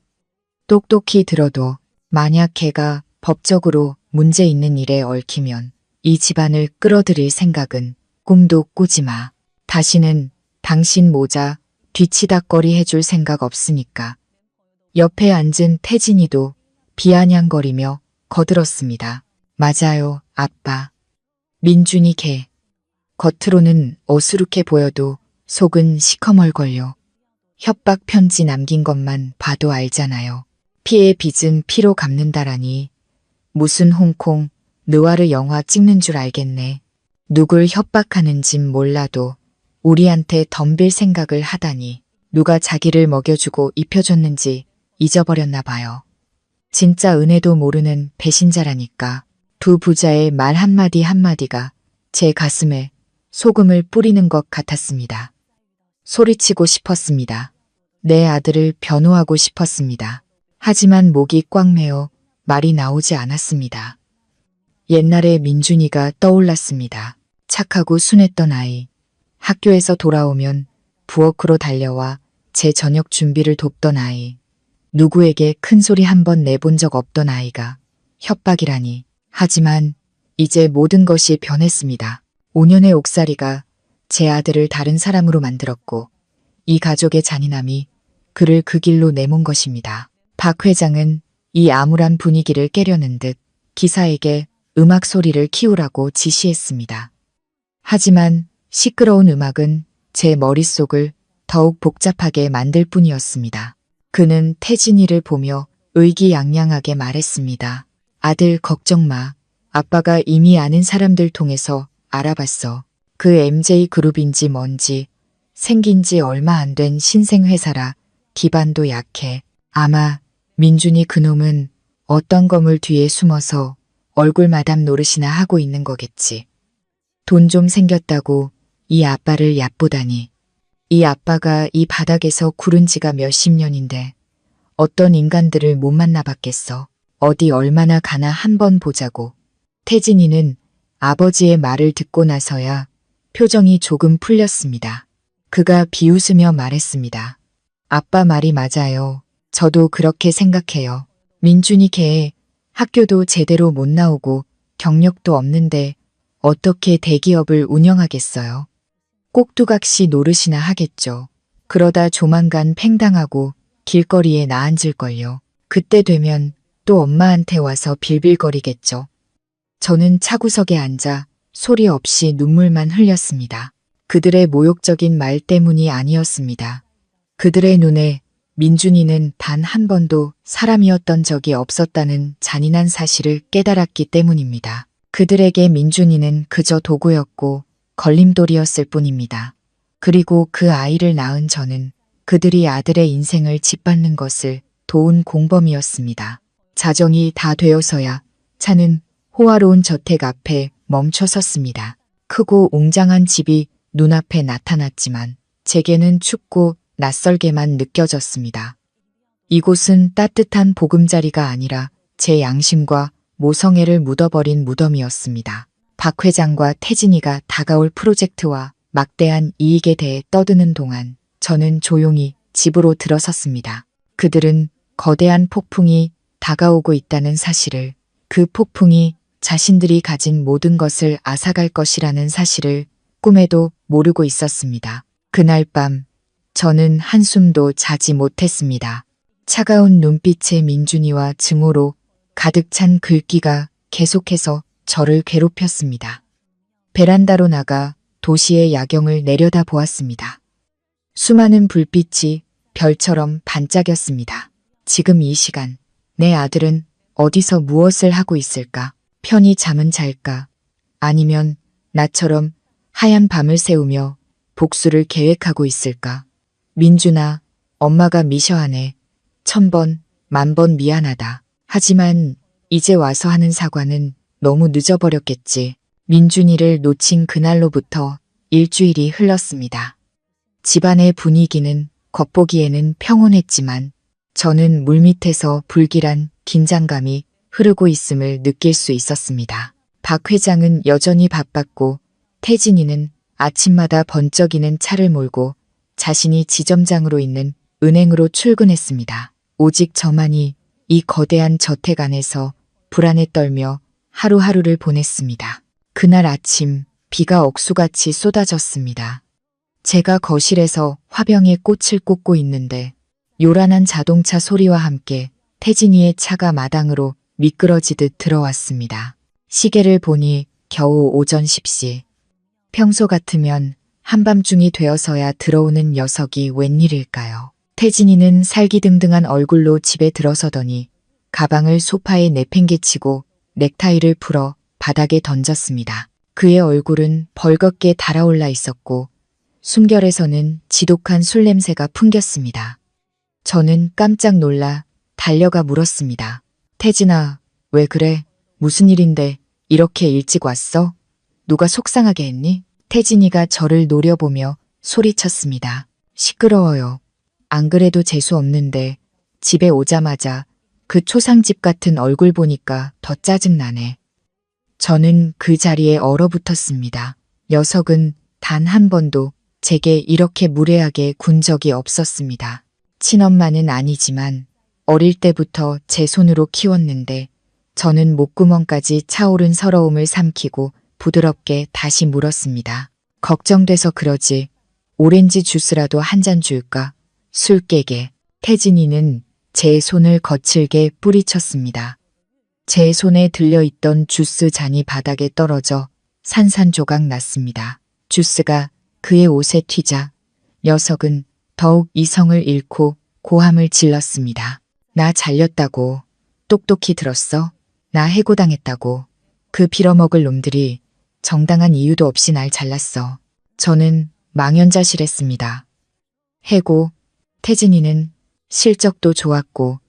C: 똑똑히 들어도 만약 걔가 법적으로 문제 있는 일에 얽히면 이 집안을 끌어들일 생각은 꿈도 꾸지 마. 다시는 당신 모자 뒤치다꺼리 해줄 생각 없으니까. 옆에 앉은 태진이도 비아냥거리며 거들었습니다. 맞아요, 아빠. 민준이 걔. 겉으로는 어수룩해 보여도 속은 시커멀걸요. 협박 편지 남긴 것만 봐도 알잖아요. 피의 빚은 피로 갚는다라니. 무슨 홍콩, 느와르 영화 찍는 줄 알겠네. 누굴 협박하는진 몰라도 우리한테 덤빌 생각을 하다니. 누가 자기를 먹여주고 입혀줬는지 잊어버렸나 봐요. 진짜 은혜도 모르는 배신자라니까. 두 부자의 말 한마디 한마디가 제 가슴에 소금을 뿌리는 것 같았습니다. 소리치고 싶었습니다. 내 아들을 변호하고 싶었습니다. 하지만 목이 꽉 메어 말이 나오지 않았습니다. 옛날의 민준이가 떠올랐습니다. 착하고 순했던 아이. 학교에서 돌아오면 부엌으로 달려와 제 저녁 준비를 돕던 아이. 누구에게 큰 소리 한 번 내본 적 없던 아이가 협박이라니. 하지만 이제 모든 것이 변했습니다. 5년의 옥살이가 제 아들을 다른 사람으로 만들었고 이 가족의 잔인함이 그를 그 길로 내몬 것입니다. 박 회장은 이 암울한 분위기를 깨려는 듯 기사에게 음악 소리를 키우라고 지시했습니다. 하지만 시끄러운 음악은 제 머릿속을 더욱 복잡하게 만들 뿐이었습니다. 그는 태진이를 보며 의기양양하게 말했습니다. 아들 걱정 마. 아빠가 이미 아는 사람들 통해서 알아봤어. 그 MJ그룹인지 뭔지 생긴 지 얼마 안 된 신생회사라 기반도 약해. 아마 민준이 그놈은 어떤 건물 뒤에 숨어서 얼굴 마담 노릇이나 하고 있는 거겠지. 돈 좀 생겼다고 이 아빠를 얕보다니. 이 아빠가 이 바닥에서 구른 지가 몇십 년인데 어떤 인간들을 못 만나봤겠어. 어디 얼마나 가나 한번 보자고. 태진이는 아버지의 말을 듣고 나서야 표정이 조금 풀렸습니다. 그가 비웃으며 말했습니다. 아빠 말이 맞아요. 저도 그렇게 생각해요. 민준이 걔 학교도 제대로 못 나오고 경력도 없는데 어떻게 대기업을 운영하겠어요? 꼭두각시 노릇이나 하겠죠. 그러다 조만간 팽당하고 길거리에 나앉을걸요. 그때 되면 또 엄마한테 와서 빌빌거리겠죠. 저는 차구석에 앉아 소리 없이 눈물만 흘렸습니다. 그들의 모욕적인 말 때문이 아니었습니다. 그들의 눈에 민준이는 단 한 번도 사람이었던 적이 없었다는 잔인한 사실을 깨달았기 때문입니다. 그들에게 민준이는 그저 도구였고 걸림돌이었을 뿐입니다. 그리고 그 아이를 낳은 저는 그들이 아들의 인생을 짓밟는 것을 도운 공범이었습니다. 자정이 다 되어서야 차는 호화로운 저택 앞에 멈춰 섰습니다. 크고 웅장한 집이 눈앞에 나타났지만 제게는 춥고 낯설게만 느껴졌습니다. 이곳은 따뜻한 보금자리가 아니라 제 양심과 모성애를 묻어버린 무덤이었습니다. 박 회장과 태진이가 다가올 프로젝트와 막대한 이익에 대해 떠드는 동안 저는 조용히 집으로 들어섰습니다. 그들은 거대한 폭풍이 다가오고 있다는 사실을, 그 폭풍이 자신들이 가진 모든 것을 앗아갈 것이라는 사실을 꿈에도 모르고 있었습니다. 그날 밤 저는 한숨도 자지 못했습니다. 차가운 눈빛의 민준이와 증오로 가득 찬 글귀가 계속해서 저를 괴롭혔습니다. 베란다로 나가 도시의 야경을 내려다 보았습니다. 수많은 불빛이 별처럼 반짝였습니다. 지금 이 시간 내 아들은 어디서 무엇을 하고 있을까? 편히 잠은 잘까? 아니면 나처럼 하얀 밤을 새우며 복수를 계획하고 있을까? 민준아, 엄마가 미셔하네. 1000번, 10,000번 미안하다. 하지만 이제 와서 하는 사과는 너무 늦어버렸겠지. 민준이를 놓친 그날로부터 일주일이 흘렀습니다. 집안의 분위기는 겉보기에는 평온했지만 저는 물밑에서 불길한 긴장감이 흐르고 있음을 느낄 수 있었습니다. 박 회장은 여전히 바빴고 태진이는 아침마다 번쩍이는 차를 몰고 자신이 지점장으로 있는 은행으로 출근했습니다. 오직 저만이 이 거대한 저택 안에서 불안에 떨며 하루하루를 보냈습니다. 그날 아침 비가 억수같이 쏟아졌습니다. 제가 거실에서 화병에 꽃을 꽂고 있는데 요란한 자동차 소리와 함께 태진이의 차가 마당으로 미끄러지듯 들어왔습니다. 시계를 보니 겨우 오전 10시. 평소 같으면 한밤중이 되어서야 들어오는 녀석이 웬일일까요? 태진이는 살기등등한 얼굴로 집에 들어서더니 가방을 소파에 내팽개치고 넥타이를 풀어 바닥에 던졌습니다. 그의 얼굴은 벌겋게 달아올라 있었고 숨결에서는 지독한 술 냄새가 풍겼습니다. 저는 깜짝 놀라 달려가 물었습니다. 태진아, 왜 그래? 무슨 일인데 이렇게 일찍 왔어? 누가 속상하게 했니? 태진이가 저를 노려보며 소리쳤습니다. 시끄러워요. 안 그래도 재수 없는데 집에 오자마자 그 초상집 같은 얼굴 보니까 더 짜증나네. 저는 그 자리에 얼어붙었습니다. 녀석은 단 한 번도 제게 이렇게 무례하게 군 적이 없었습니다. 친엄마는 아니지만 어릴 때부터 제 손으로 키웠는데 저는 목구멍까지 차오른 서러움을 삼키고 부드럽게 다시 물었습니다. 걱정돼서 그러지. 오렌지 주스라도 한 잔 줄까? 술 깨게. 태진이는 제 손을 거칠게 뿌리쳤습니다. 제 손에 들려있던 주스 잔이 바닥에 떨어져 산산조각 났습니다. 주스가 그의 옷에 튀자 녀석은 더욱 이성을 잃고 고함을 질렀습니다. 나 잘렸다고. 똑똑히 들었어? 나 해고당했다고. 그 빌어먹을 놈들이 정당한 이유도 없이 날 잘랐어. 저는 망연자실했습니다. 해고. 태진이는 실적도 좋았고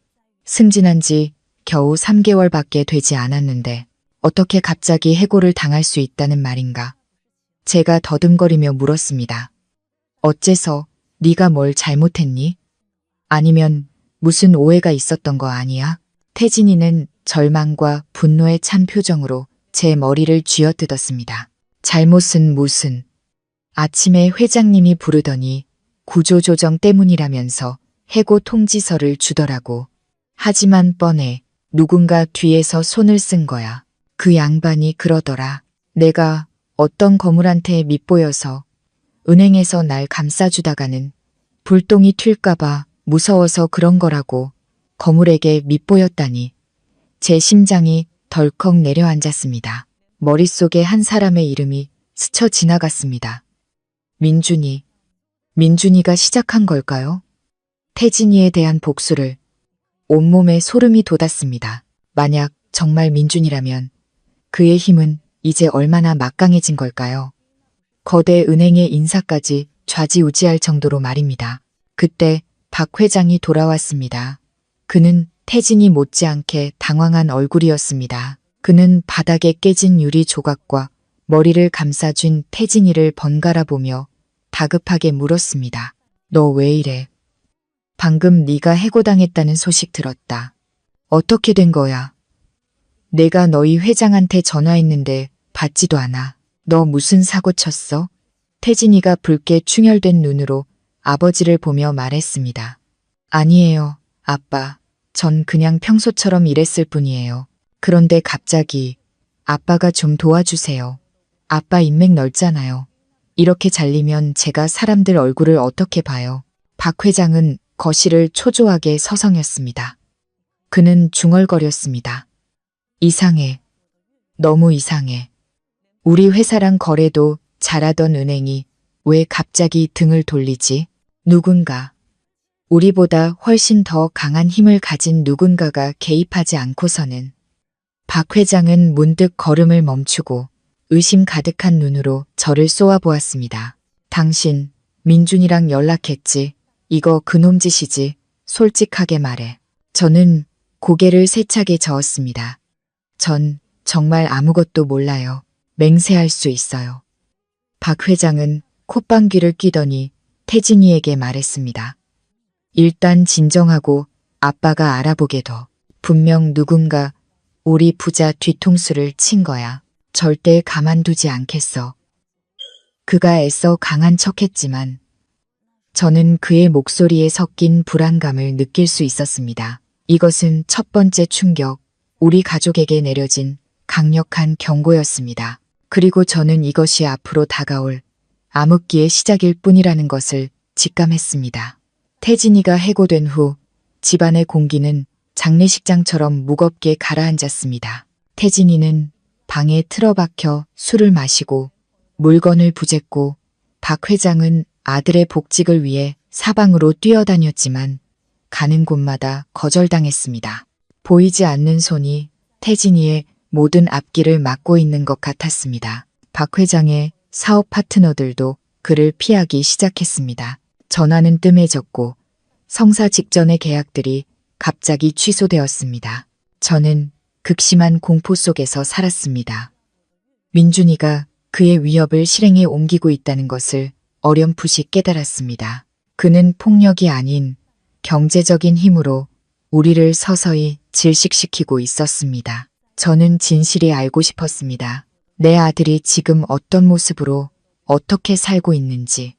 C: 승진한 지 겨우 3개월밖에 되지 않았는데 어떻게 갑자기 해고를 당할 수 있다는 말인가? 제가 더듬거리며 물었습니다. 어째서? 네가 뭘 잘못했니? 아니면 무슨 오해가 있었던 거 아니야? 태진이는 절망과 분노에 찬 표정으로 제 머리를 쥐어뜯었습니다. 잘못은 무슨? 아침에 회장님이 부르더니 구조조정 때문이라면서 해고 통지서를 주더라고. 하지만 뻔해 누군가 뒤에서 손을 쓴 거야. 그 양반이 그러더라. 내가 어떤 거물한테 밉보여서 은행에서 날 감싸주다가는 불똥이 튈까봐 무서워서 그런 거라고. 거물에게 밉보였다니. 제 심장이 덜컥 내려앉았습니다. 머릿속에 한 사람의 이름이 스쳐 지나갔습니다. 민준이. 민준이가 시작한 걸까요? 태진이에 대한 복수를. 온몸에 소름이 돋았습니다. 만약 정말 민준이라면 그의 힘은 이제 얼마나 막강해진 걸까요? 거대 은행의 인사까지 좌지우지할 정도로 말입니다. 그때 박 회장이 돌아왔습니다. 그는 태진이 못지않게 당황한 얼굴이었습니다. 그는 바닥에 깨진 유리 조각과 머리를 감싸준 태진이를 번갈아 보며 다급하게 물었습니다. 너 왜 이래? 방금 네가 해고당했다는 소식 들었다. 어떻게 된 거야? 내가 너희 회장한테 전화했는데 받지도 않아. 너 무슨 사고 쳤어? 태진이가 붉게 충혈된 눈으로 아버지를 보며 말했습니다. 아니에요, 아빠. 전 그냥 평소처럼 일했을 뿐이에요. 그런데 갑자기 아빠가 좀 도와주세요. 아빠 인맥 넓잖아요. 이렇게 잘리면 제가 사람들 얼굴을 어떻게 봐요. 박 회장은 거실을 초조하게 서성였습니다. 그는 중얼거렸습니다. 이상해. 너무 이상해. 우리 회사랑 거래도 잘하던 은행이 왜 갑자기 등을 돌리지? 누군가. 우리보다 훨씬 더 강한 힘을 가진 누군가가 개입하지 않고서는. 박 회장은 문득 걸음을 멈추고 의심 가득한 눈으로 저를 쏘아보았습니다. 당신, 민준이랑 연락했지? 이거 그놈 짓이지? 솔직하게 말해. 저는 고개를 세차게 저었습니다. 전 정말 아무것도 몰라요. 맹세할 수 있어요. 박 회장은 콧방귀를 뀌더니 태진이에게 말했습니다. 일단 진정하고 아빠가 알아보게 둬. 분명 누군가 우리 부자 뒤통수를 친 거야. 절대 가만두지 않겠어. 그가 애써 강한 척했지만 저는 그의 목소리에 섞인 불안감을 느낄 수 있었습니다. 이것은 첫 번째 충격, 우리 가족에게 내려진 강력한 경고였습니다. 그리고 저는 이것이 앞으로 다가올 암흑기의 시작일 뿐이라는 것을 직감했습니다. 태진이가 해고된 후 집안의 공기는 장례식장처럼 무겁게 가라앉았습니다. 태진이는 방에 틀어박혀 술을 마시고 물건을 부쉈고 박 회장은 아들의 복직을 위해 사방으로 뛰어다녔지만 가는 곳마다 거절당했습니다. 보이지 않는 손이 태진이의 모든 앞길을 막고 있는 것 같았습니다. 박 회장의 사업 파트너들도 그를 피하기 시작했습니다. 전화는 뜸해졌고 성사 직전의 계약들이 갑자기 취소되었습니다. 저는 극심한 공포 속에서 살았습니다. 민준이가 그의 위협을 실행에 옮기고 있다는 것을 어렴풋이 깨달았습니다. 그는 폭력이 아닌 경제적인 힘으로 우리를 서서히 질식시키고 있었습니다. 저는 진실이 알고 싶었습니다. 내 아들이 지금 어떤 모습으로 어떻게 살고 있는지,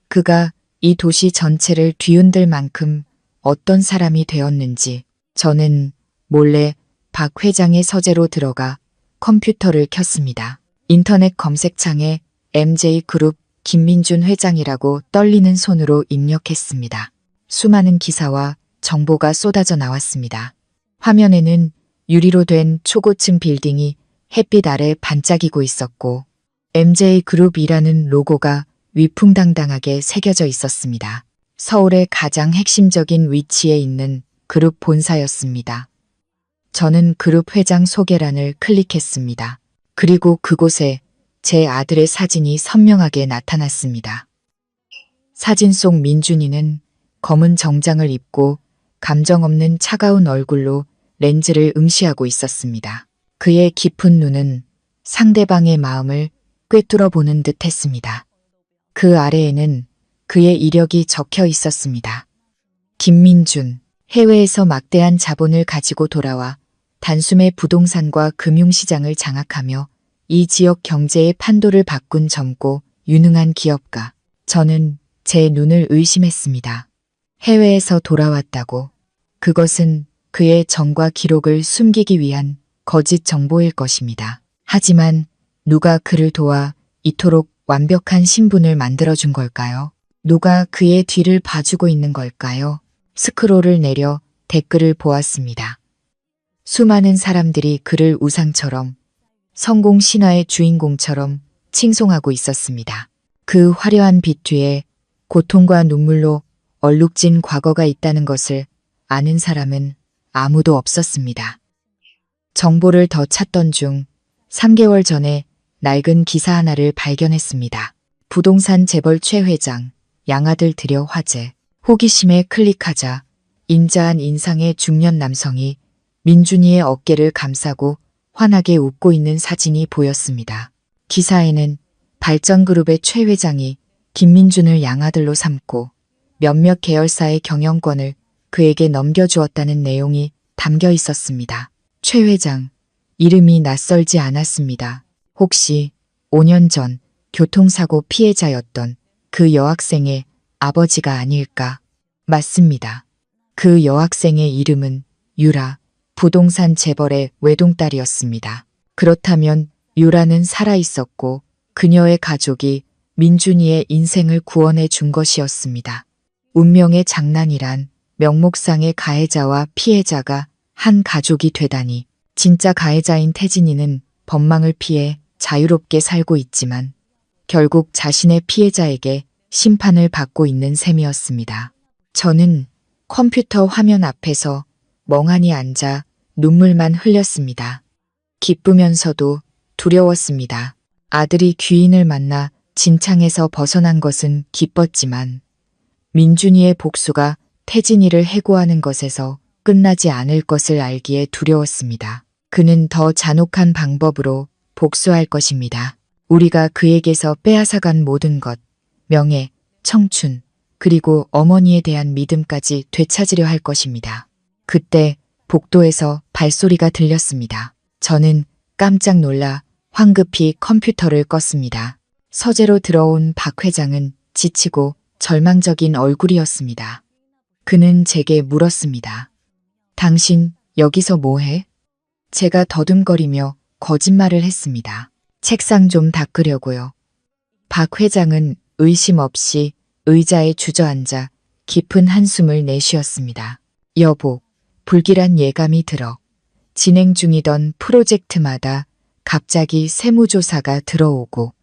C: 그가 이 도시 전체를 뒤흔들 만큼 어떤 사람이 되었는지. 저는 몰래 박 회장의 서재로 들어가 컴퓨터를 켰습니다. 인터넷 검색창에 MJ그룹 김민준 회장이라고 떨리는 손으로 입력했습니다. 수많은 기사와 정보가 쏟아져 나왔습니다. 화면에는 유리로 된 초고층 빌딩이 햇빛 아래 반짝이고 있었고 MJ그룹이라는 로고가 위풍당당하게 새겨져 있었습니다. 서울의 가장 핵심적인 위치에 있는 그룹 본사였습니다. 저는 그룹 회장 소개란을 클릭했습니다. 그리고 그곳에 제 아들의 사진이 선명하게 나타났습니다. 사진 속 민준이는 검은 정장을 입고 감정 없는 차가운 얼굴로 렌즈를 응시하고 있었습니다. 그의 깊은 눈은 상대방의 마음을 꿰뚫어 보는 듯 했습니다. 그 아래에는 그의 이력이 적혀 있었습니다. 김민준, 해외에서 막대한 자본을 가지고 돌아와 단숨에 부동산과 금융시장을 장악하며 이 지역 경제의 판도를 바꾼 젊고 유능한 기업가. 저는 제 눈을 의심했습니다. 해외에서 돌아왔다고. 그것은 그의 정과 기록을 숨기기 위한 거짓 정보일 것입니다. 하지만 누가 그를 도와 이토록 완벽한 신분을 만들어준 걸까요? 누가 그의 뒤를 봐주고 있는 걸까요? 스크롤을 내려 댓글을 보았습니다. 수많은 사람들이 그를 우상처럼, 성공 신화의 주인공처럼 칭송하고 있었습니다. 그 화려한 빛 뒤에 고통과 눈물로 얼룩진 과거가 있다는 것을 아는 사람은 아무도 없었습니다. 정보를 더 찾던 중 3개월 전에 낡은 기사 하나를 발견했습니다. 부동산 재벌 최 회장, 양아들 들여 화제. 호기심에 클릭하자 인자한 인상의 중년 남성이 민준이의 어깨를 감싸고 환하게 웃고 있는 사진이 보였습니다. 기사에는 발전그룹의 최 회장이 김민준을 양아들로 삼고 몇몇 계열사의 경영권을 그에게 넘겨주었다는 내용이 담겨 있었습니다. 최 회장, 이름이 낯설지 않았습니다. 혹시 5년 전 교통사고 피해자였던 그 여학생의 아버지가 아닐까? 맞습니다. 그 여학생의 이름은 유라, 부동산 재벌의 외동딸이었습니다. 그렇다면 유라는 살아있었고 그녀의 가족이 민준이의 인생을 구원해 준 것이었습니다. 운명의 장난이란 명목상의 가해자와 피해자가 한 가족이 되다니. 진짜 가해자인 태진이는 법망을 피해 자유롭게 살고 있지만 결국 자신의 피해자에게 심판을 받고 있는 셈이었습니다. 저는 컴퓨터 화면 앞에서 멍하니 앉아 눈물만 흘렸습니다. 기쁘면서도 두려웠습니다. 아들이 귀인을 만나 진창에서 벗어난 것은 기뻤지만 민준이의 복수가 태진이를 해고하는 것에서 끝나지 않을 것을 알기에 두려웠습니다. 그는 더 잔혹한 방법으로 복수할 것입니다. 우리가 그에게서 빼앗아간 모든 것, 명예, 청춘, 그리고 어머니에 대한 믿음까지 되찾으려 할 것입니다. 그때 복도에서 발소리가 들렸습니다. 저는 깜짝 놀라 황급히 컴퓨터를 껐습니다. 서재로 들어온 박 회장은 지치고 절망적인 얼굴이었습니다. 그는 제게 물었습니다. 당신 여기서 뭐해? 제가 더듬거리며 거짓말을 했습니다. 책상 좀 닦으려고요. 박 회장은 의심 없이 의자에 주저앉아 깊은 한숨을 내쉬었습니다. 여보, 불길한 예감이 들어. 진행 중이던 프로젝트마다 갑자기 세무조사가 들어오고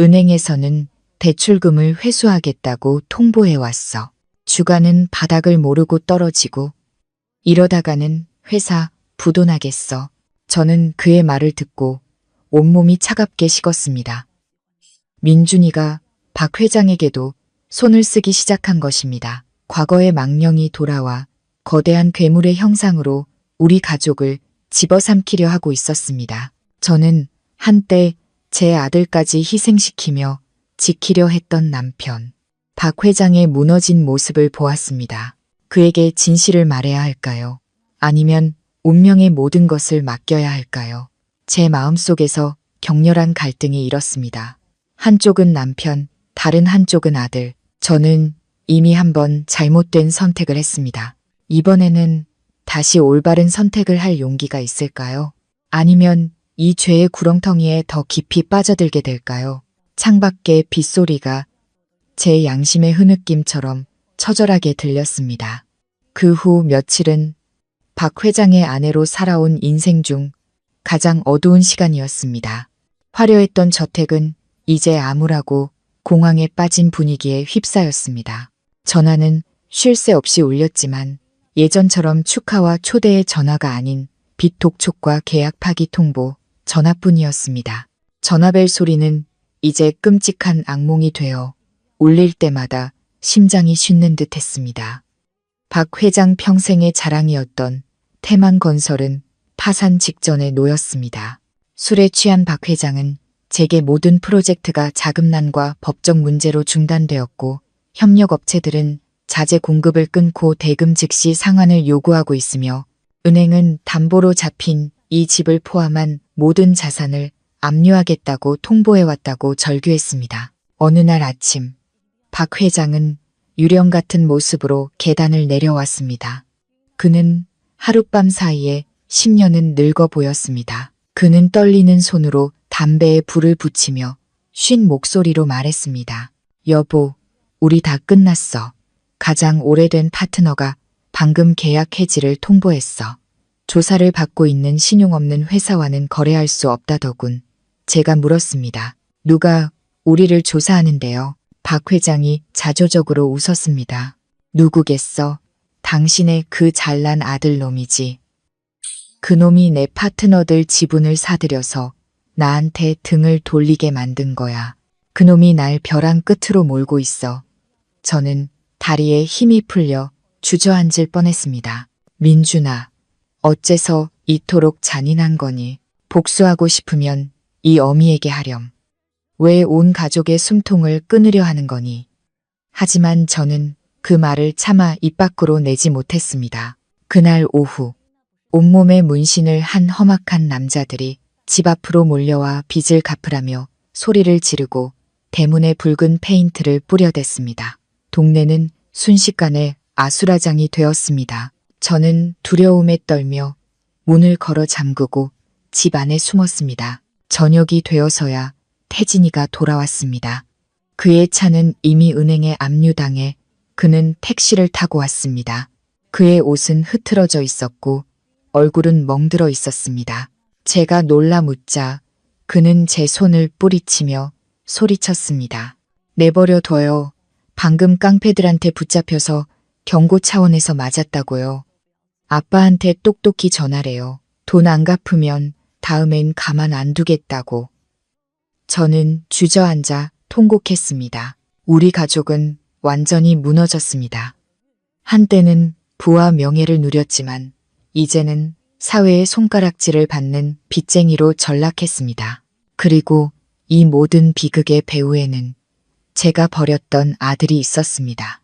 C: 은행에서는 대출금을 회수하겠다고 통보해왔어. 주가는 바닥을 모르고 떨어지고 이러다가는 회사 부도나겠어. 저는 그의 말을 듣고 온몸이 차갑게 식었습니다. 민준이가 박 회장에게도 손을 쓰기 시작한 것입니다. 과거의 망령이 돌아와 거대한 괴물의 형상으로 우리 가족을 집어삼키려 하고 있었습니다. 저는 한때 제 아들까지 희생시키며 지키려 했던 남편, 박 회장의 무너진 모습을 보았습니다. 그에게 진실을 말해야 할까요? 아니면 운명의 모든 것을 맡겨야 할까요? 제 마음속에서 격렬한 갈등이 일었습니다. 한쪽은 남편, 다른 한쪽은 아들. 저는 이미 한번 잘못된 선택을 했습니다. 이번에는 다시 올바른 선택을 할 용기가 있을까요? 아니면 이 죄의 구렁텅이에 더 깊이 빠져들게 될까요? 창밖의 빗소리가 제 양심의 흐느낌처럼 처절하게 들렸습니다. 그 후 며칠은 박 회장의 아내로 살아온 인생 중 가장 어두운 시간이었습니다. 화려했던 저택은 이제 암울하고 공황에 빠진 분위기에 휩싸였습니다. 전화는 쉴 새 없이 울렸지만 예전처럼 축하와 초대의 전화가 아닌 빚 독촉과 계약 파기 통보 전화뿐이었습니다. 전화벨 소리는 이제 끔찍한 악몽이 되어 울릴 때마다 심장이 쉬는 듯 했습니다. 박 회장 평생의 자랑이었던 태만건설은 파산 직전에 놓였습니다. 술에 취한 박 회장은 제게 모든 프로젝트가 자금난과 법적 문제로 중단되었고 협력업체들은 자재 공급을 끊고 대금 즉시 상환을 요구하고 있으며 은행은 담보로 잡힌 이 집을 포함한 모든 자산을 압류하겠다고 통보해왔다고 절규했습니다. 어느 날 아침, 박 회장은 유령 같은 모습으로 계단을 내려왔습니다. 그는 하룻밤 사이에 10년은 늙어 보였습니다. 그는 떨리는 손으로 담배에 불을 붙이며 쉰 목소리로 말했습니다. 여보, 우리 다 끝났어. 가장 오래된 파트너가 방금 계약 해지를 통보했어. 조사를 받고 있는 신용 없는 회사와는 거래할 수 없다더군. 제가 물었습니다. 누가 우리를 조사하는데요? 박 회장이 자조적으로 웃었습니다. 누구겠어? 당신의 그 잘난 아들 놈이지. 그놈이 내 파트너들 지분을 사들여서 나한테 등을 돌리게 만든 거야. 그놈이 날 벼랑 끝으로 몰고 있어. 저는 다리에 힘이 풀려 주저앉을 뻔했습니다. 민준아, 어째서 이토록 잔인한 거니? 복수하고 싶으면 이 어미에게 하렴. 왜 온 가족의 숨통을 끊으려 하는 거니? 하지만 저는 그 말을 차마 입 밖으로 내지 못했습니다. 그날 오후, 온몸에 문신을 한 험악한 남자들이 집 앞으로 몰려와 빚을 갚으라며 소리를 지르고 대문에 붉은 페인트를 뿌려댔습니다. 동네는 순식간에 아수라장이 되었습니다. 저는 두려움에 떨며 문을 걸어 잠그고 집 안에 숨었습니다. 저녁이 되어서야 태진이가 돌아왔습니다. 그의 차는 이미 은행에 압류당해 그는 택시를 타고 왔습니다. 그의 옷은 흐트러져 있었고 얼굴은 멍들어 있었습니다. 제가 놀라 묻자 그는 제 손을 뿌리치며 소리쳤습니다. 내버려 둬요. 방금 깡패들한테 붙잡혀서 경고 차원에서 맞았다고요. 아빠한테 똑똑히 전하래요. 돈 안 갚으면 다음엔 가만 안 두겠다고. 저는 주저앉아 통곡했습니다. 우리 가족은 완전히 무너졌습니다. 한때는 부와 명예를 누렸지만 이제는 사회의 손가락질을 받는 빚쟁이로 전락했습니다. 그리고 이 모든 비극의 배후에는 제가 버렸던 아들이 있었습니다.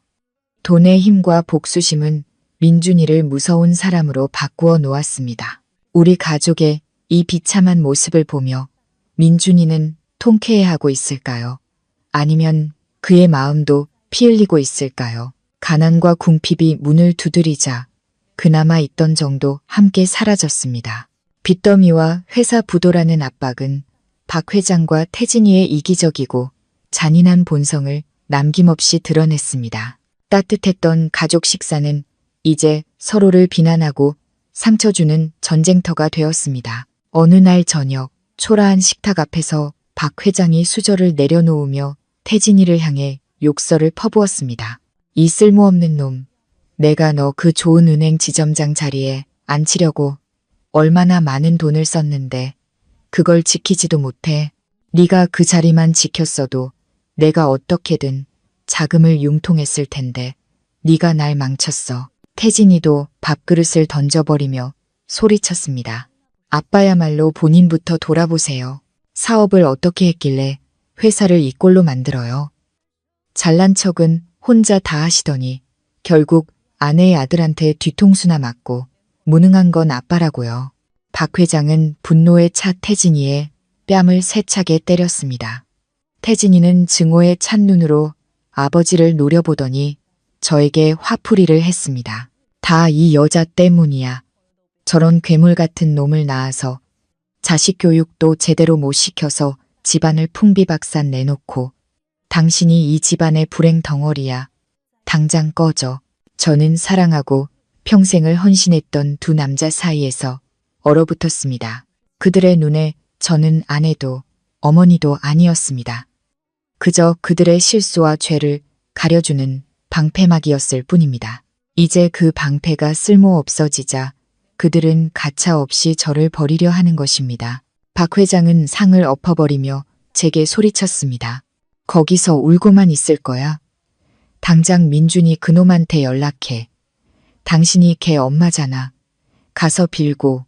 C: 돈의 힘과 복수심은 민준이를 무서운 사람으로 바꾸어 놓았습니다. 우리 가족의 이 비참한 모습을 보며 민준이는 통쾌해하고 있을까요? 아니면 그의 마음도 피 흘리고 있을까요? 가난과 궁핍이 문을 두드리자 그나마 있던 정도 함께 사라졌습니다. 빚더미와 회사 부도라는 압박은 박 회장과 태진이의 이기적이고 잔인한 본성을 남김없이 드러냈습니다. 따뜻했던 가족 식사는 이제 서로를 비난하고 상처 주는 전쟁터가 되었습니다. 어느 날 저녁 초라한 식탁 앞에서 박 회장이 수저를 내려놓으며 태진이를 향해 욕설을 퍼부었습니다. 이 쓸모없는 놈, 내가 너 그 좋은 은행 지점장 자리에 앉히려고 얼마나 많은 돈을 썼는데 그걸 지키지도 못해. 네가 그 자리만 지켰어도 내가 어떻게든 자금을 융통했을 텐데 네가 날 망쳤어. 태진이도 밥그릇을 던져버리며 소리쳤습니다. 아빠야말로 본인부터 돌아보세요. 사업을 어떻게 했길래 회사를 이 꼴로 만들어요. 잘난 척은 혼자 다 하시더니 결국 아내의 아들한테 뒤통수나 맞고 무능한 건 아빠라고요. 박 회장은 분노에 차 태진이의 뺨을 세차게 때렸습니다. 태진이는 증오에 찬 눈으로 아버지를 노려보더니 저에게 화풀이를 했습니다. 다 이 여자 때문이야. 저런 괴물 같은 놈을 낳아서 자식 교육도 제대로 못 시켜서 집안을 풍비박산 내놓고 당신이 이 집안의 불행 덩어리야. 당장 꺼져. 저는 사랑하고 평생을 헌신했던 두 남자 사이에서 얼어붙었습니다. 그들의 눈에 저는 아내도 어머니도 아니었습니다. 그저 그들의 실수와 죄를 가려주는 방패막이었을 뿐입니다. 이제 그 방패가 쓸모 없어지자 그들은 가차없이 저를 버리려 하는 것입니다. 박 회장은 상을 엎어버리며 제게 소리쳤습니다. 거기서 울고만 있을 거야. 당장 민준이 그놈한테 연락해. 당신이 걔 엄마잖아. 가서 빌고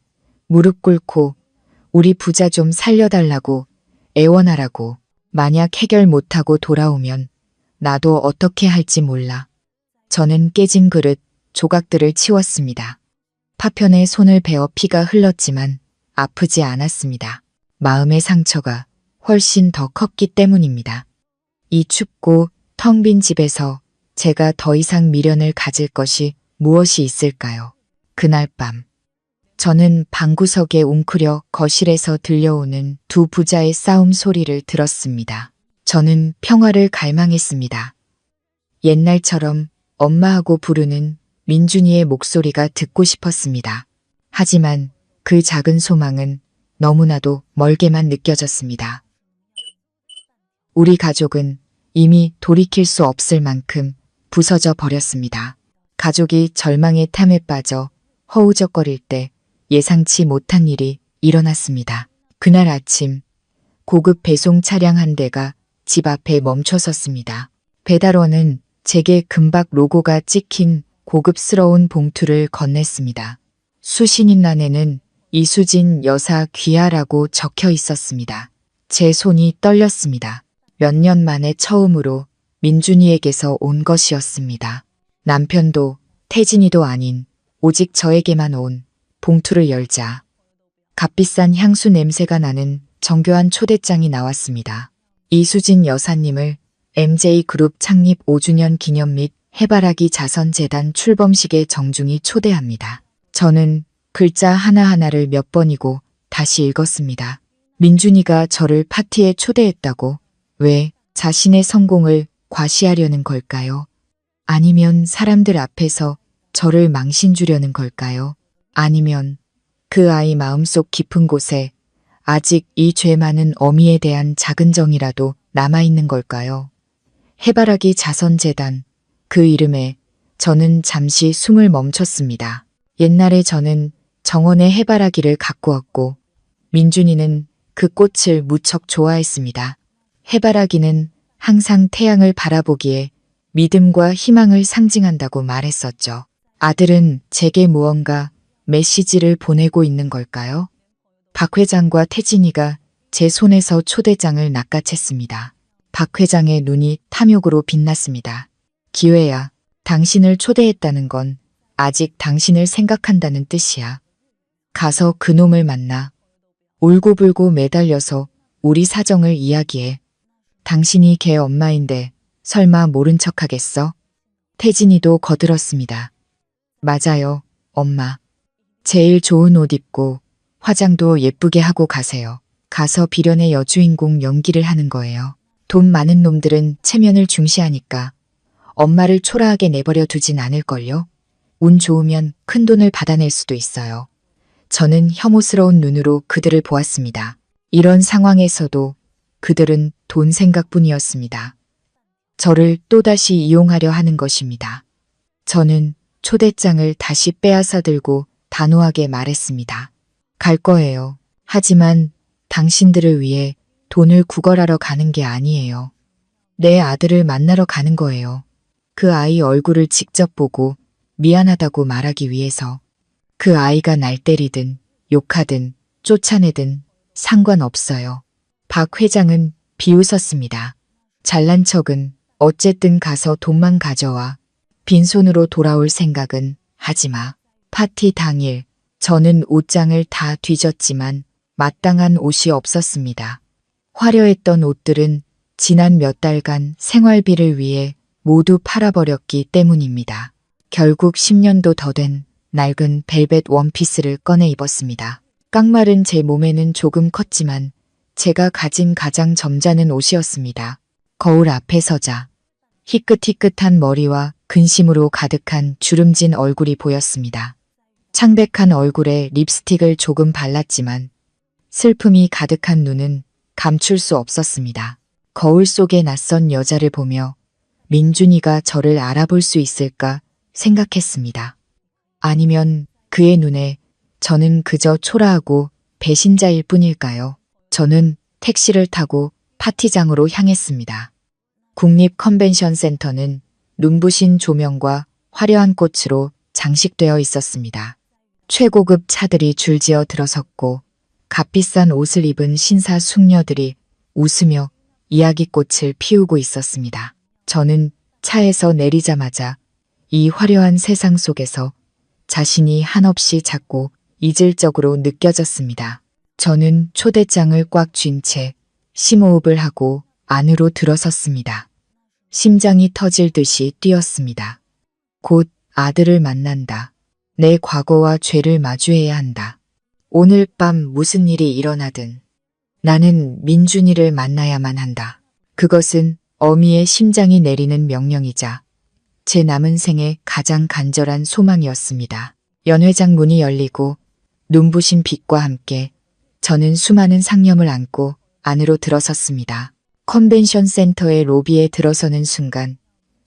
C: 무릎 꿇고 우리 부자 좀 살려달라고 애원하라고. 만약 해결 못하고 돌아오면 나도 어떻게 할지 몰라. 저는 깨진 그릇, 조각들을 치웠습니다. 파편에 손을 베어 피가 흘렀지만 아프지 않았습니다. 마음의 상처가 훨씬 더 컸기 때문입니다. 이 춥고 텅 빈 집에서 제가 더 이상 미련을 가질 것이 무엇이 있을까요? 그날 밤, 저는 방구석에 웅크려 거실에서 들려오는 두 부자의 싸움 소리를 들었습니다. 저는 평화를 갈망했습니다. 옛날처럼 엄마하고 부르는 민준이의 목소리가 듣고 싶었습니다. 하지만 그 작은 소망은 너무나도 멀게만 느껴졌습니다. 우리 가족은 이미 돌이킬 수 없을 만큼 부서져 버렸습니다. 가족이 절망의 탐에 빠져 허우적거릴 때 예상치 못한 일이 일어났습니다. 그날 아침 고급 배송 차량 한 대가 집 앞에 멈춰 섰습니다. 배달원은 제게 금박 로고가 찍힌 고급스러운 봉투를 건넸습니다. 수신인란에는 이수진 여사 귀하라고 적혀 있었습니다. 제 손이 떨렸습니다. 몇 년 만에 처음으로 민준이에게서 온 것이었습니다. 남편도 태진이도 아닌 오직 저에게만 온 봉투를 열자 값비싼 향수 냄새가 나는 정교한 초대장이 나왔습니다. 이수진 여사님을 MJ그룹 창립 5주년 기념 및 해바라기 자선재단 출범식에 정중히 초대합니다. 저는 글자 하나하나를 몇 번이고 다시 읽었습니다. 민준이가 저를 파티에 초대했다고? 왜 자신의 성공을 과시하려는 걸까요? 아니면 사람들 앞에서 저를 망신 주려는 걸까요? 아니면 그 아이 마음속 깊은 곳에 아직 이 죄 많은 어미에 대한 작은 정이라도 남아있는 걸까요? 해바라기 자선재단, 그 이름에 저는 잠시 숨을 멈췄습니다. 옛날에 저는 정원에 해바라기를 가꾸었고 민준이는 그 꽃을 무척 좋아했습니다. 해바라기는 항상 태양을 바라보기에 믿음과 희망을 상징한다고 말했었죠. 아들은 제게 무언가 메시지를 보내고 있는 걸까요? 박 회장과 태진이가 제 손에서 초대장을 낚아챘습니다. 박 회장의 눈이 탐욕으로 빛났습니다. 기회야, 당신을 초대했다는 건 아직 당신을 생각한다는 뜻이야. 가서 그놈을 만나. 울고불고 매달려서 우리 사정을 이야기해. 당신이 걔 엄마인데 설마 모른 척하겠어? 태진이도 거들었습니다. 맞아요, 엄마. 제일 좋은 옷 입고 화장도 예쁘게 하고 가세요. 가서 비련의 여주인공 연기를 하는 거예요. 돈 많은 놈들은 체면을 중시하니까 엄마를 초라하게 내버려 두진 않을걸요. 운 좋으면 큰 돈을 받아낼 수도 있어요. 저는 혐오스러운 눈으로 그들을 보았습니다. 이런 상황에서도 그들은 돈 생각뿐이었습니다. 저를 또다시 이용하려 하는 것입니다. 저는 초대장을 다시 빼앗아 들고 단호하게 말했습니다. 갈 거예요. 하지만 당신들을 위해 돈을 구걸하러 가는 게 아니에요. 내 아들을 만나러 가는 거예요. 그 아이 얼굴을 직접 보고 미안하다고 말하기 위해서. 그 아이가 날 때리든 욕하든 쫓아내든 상관없어요. 박 회장은 비웃었습니다. 잘난 척은 어쨌든 가서 돈만 가져와. 빈손으로 돌아올 생각은 하지 마. 파티 당일 저는 옷장을 다 뒤졌지만 마땅한 옷이 없었습니다. 화려했던 옷들은 지난 몇 달간 생활비를 위해 모두 팔아버렸기 때문입니다. 결국 10년도 더 된 낡은 벨벳 원피스를 꺼내 입었습니다. 깡마른 제 몸에는 조금 컸지만 제가 가진 가장 점잖은 옷이었습니다. 거울 앞에 서자 희끗희끗한 머리와 근심으로 가득한 주름진 얼굴이 보였습니다. 창백한 얼굴에 립스틱을 조금 발랐지만 슬픔이 가득한 눈은 감출 수 없었습니다. 거울 속의 낯선 여자를 보며 민준이가 저를 알아볼 수 있을까 생각했습니다. 아니면 그의 눈에 저는 그저 초라하고 배신자일 뿐일까요? 저는 택시를 타고 파티장으로 향했습니다. 국립컨벤션센터는 눈부신 조명과 화려한 꽃으로 장식되어 있었습니다. 최고급 차들이 줄지어 들어섰고 값비싼 옷을 입은 신사 숙녀들이 웃으며 이야기꽃을 피우고 있었습니다. 저는 차에서 내리자마자 이 화려한 세상 속에서 자신이 한없이 작고 이질적으로 느껴졌습니다. 저는 초대장을 꽉 쥔 채 심호흡을 하고 안으로 들어섰습니다. 심장이 터질 듯이 뛰었습니다. 곧 아들을 만난다. 내 과거와 죄를 마주해야 한다. 오늘 밤 무슨 일이 일어나든 나는 민준이를 만나야만 한다. 그것은 어미의 심장이 내리는 명령이자 제 남은 생의 가장 간절한 소망이었습니다. 연회장 문이 열리고 눈부신 빛과 함께 저는 수많은 상념을 안고 안으로 들어섰습니다. 컨벤션 센터의 로비에 들어서는 순간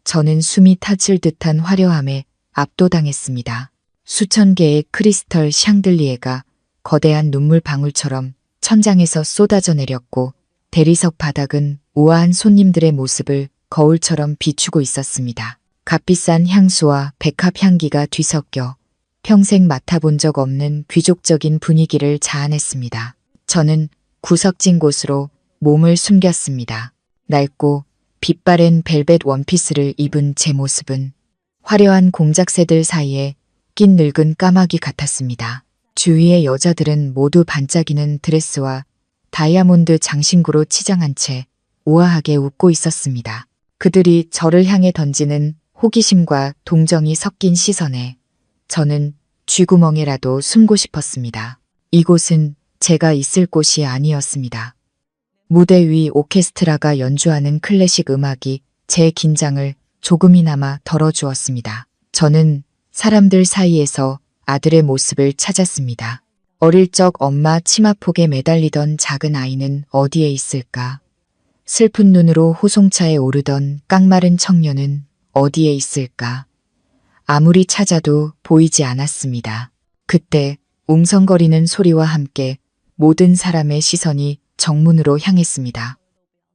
C: 저는 숨이 닫힐 듯한 화려함에 압도당했습니다. 수천 개의 크리스털 샹들리에가 거대한 눈물 방울처럼 천장에서 쏟아져 내렸고 대리석 바닥은 우아한 손님들의 모습을 거울처럼 비추고 있었습니다. 값비싼 향수와 백합 향기가 뒤섞여 평생 맡아본 적 없는 귀족적인 분위기를 자아냈습니다. 저는 구석진 곳으로 몸을 숨겼습니다. 낡고 빛바랜 벨벳 원피스를 입은 제 모습은 화려한 공작새들 사이에 낀 늙은 까마귀 같았습니다. 주위의 여자들은 모두 반짝이는 드레스와 다이아몬드 장신구로 치장한 채 우아하게 웃고 있었습니다. 그들이 저를 향해 던지는 호기심과 동정이 섞인 시선에 저는 쥐구멍에라도 숨고 싶었습니다. 이곳은 제가 있을 곳이 아니었습니다. 무대 위 오케스트라가 연주하는 클래식 음악이 제 긴장을 조금이나마 덜어주었습니다. 저는 사람들 사이에서 아들의 모습을 찾았습니다. 어릴 적 엄마 치마폭에 매달리던 작은 아이는 어디에 있을까? 슬픈 눈으로 호송차에 오르던 깡마른 청년은 어디에 있을까? 아무리 찾아도 보이지 않았습니다. 그때 웅성거리는 소리와 함께 모든 사람의 시선이 정문으로 향했습니다.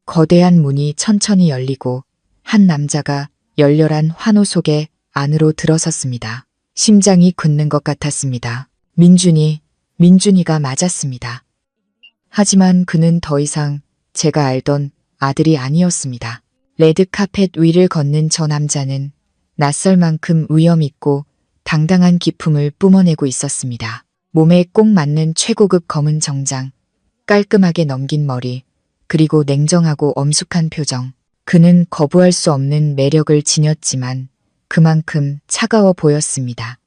C: 거대한 문이 천천히 열리고 한 남자가 열렬한 환호 속에 안으로 들어섰습니다. 심장이 굳는 것 같았습니다. 민준이가 맞았습니다. 하지만 그는 더 이상 제가 알던 아들이 아니었습니다. 레드카펫 위를 걷는 저 남자는 낯설 만큼 위엄있고 당당한 기품을 뿜어내고 있었습니다. 몸에 꼭 맞는 최고급 검은 정장, 깔끔하게 넘긴 머리, 그리고 냉정하고 엄숙한 표정. 그는 거부할 수 없는 매력을 지녔지만 그만큼 차가워 보였습니다.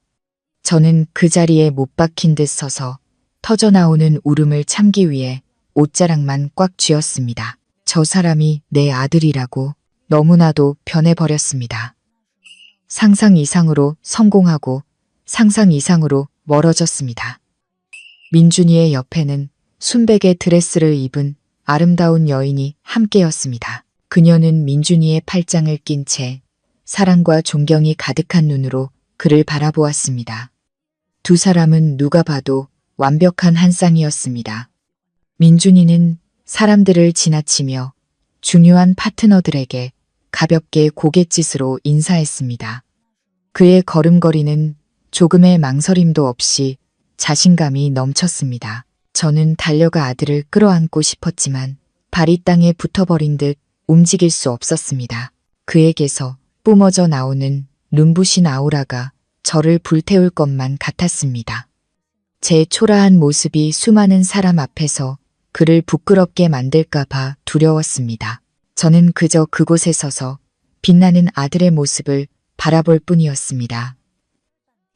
C: 저는 그 자리에 못 박힌 듯 서서 터져나오는 울음을 참기 위해 옷자락만 꽉 쥐었습니다. 저 사람이 내 아들이라고 너무나도 변해버렸습니다. 상상 이상으로 성공하고 상상 이상으로 멀어졌습니다. 민준이의 옆에는 순백의 드레스를 입은 아름다운 여인이 함께였습니다. 그녀는 민준이의 팔짱을 낀 채 사랑과 존경이 가득한 눈으로 그를 바라보았습니다. 두 사람은 누가 봐도 완벽한 한 쌍이었습니다. 민준이는 사람들을 지나치며 중요한 파트너들에게 가볍게 고갯짓으로 인사했습니다. 그의 걸음걸이는 조금의 망설임도 없이 자신감이 넘쳤습니다. 저는 달려가 아들을 끌어안고 싶었지만 발이 땅에 붙어버린 듯 움직일 수 없었습니다. 그에게서 뿜어져 나오는 눈부신 아우라가 저를 불태울 것만 같았습니다. 제 초라한 모습이 수많은 사람 앞에서 그를 부끄럽게 만들까봐 두려웠습니다. 저는 그저 그곳에 서서 빛나는 아들의 모습을 바라볼 뿐이었습니다.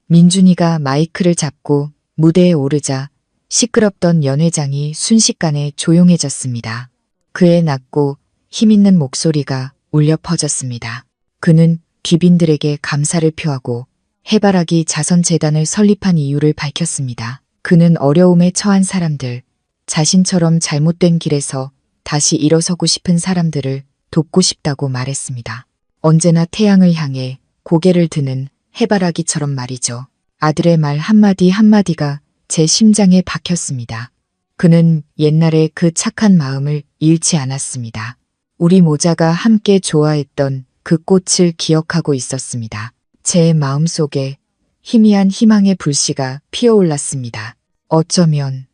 C: 민준이가 마이크를 잡고 무대에 오르자 시끄럽던 연회장이 순식간에 조용해졌습니다. 그의 낮고 힘있는 목소리가 울려 퍼졌습니다. 그는 귀빈들에게 감사를 표하고 해바라기 자선재단을 설립한 이유를 밝혔습니다. 그는 어려움에 처한 사람들, 자신처럼 잘못된 길에서 다시 일어서고 싶은 사람들을 돕고 싶다고 말했습니다. 언제나 태양을 향해 고개를 드는 해바라기처럼 말이죠. 아들의 말 한마디 한마디가 제 심장에 박혔습니다. 그는 옛날에 그 착한 마음을 잃지 않았습니다. 우리 모자가 함께 좋아했던 그 꽃을 기억하고 있었습니다. 제 마음속에 희미한 희망의 불씨가 피어올랐습니다. 어쩌면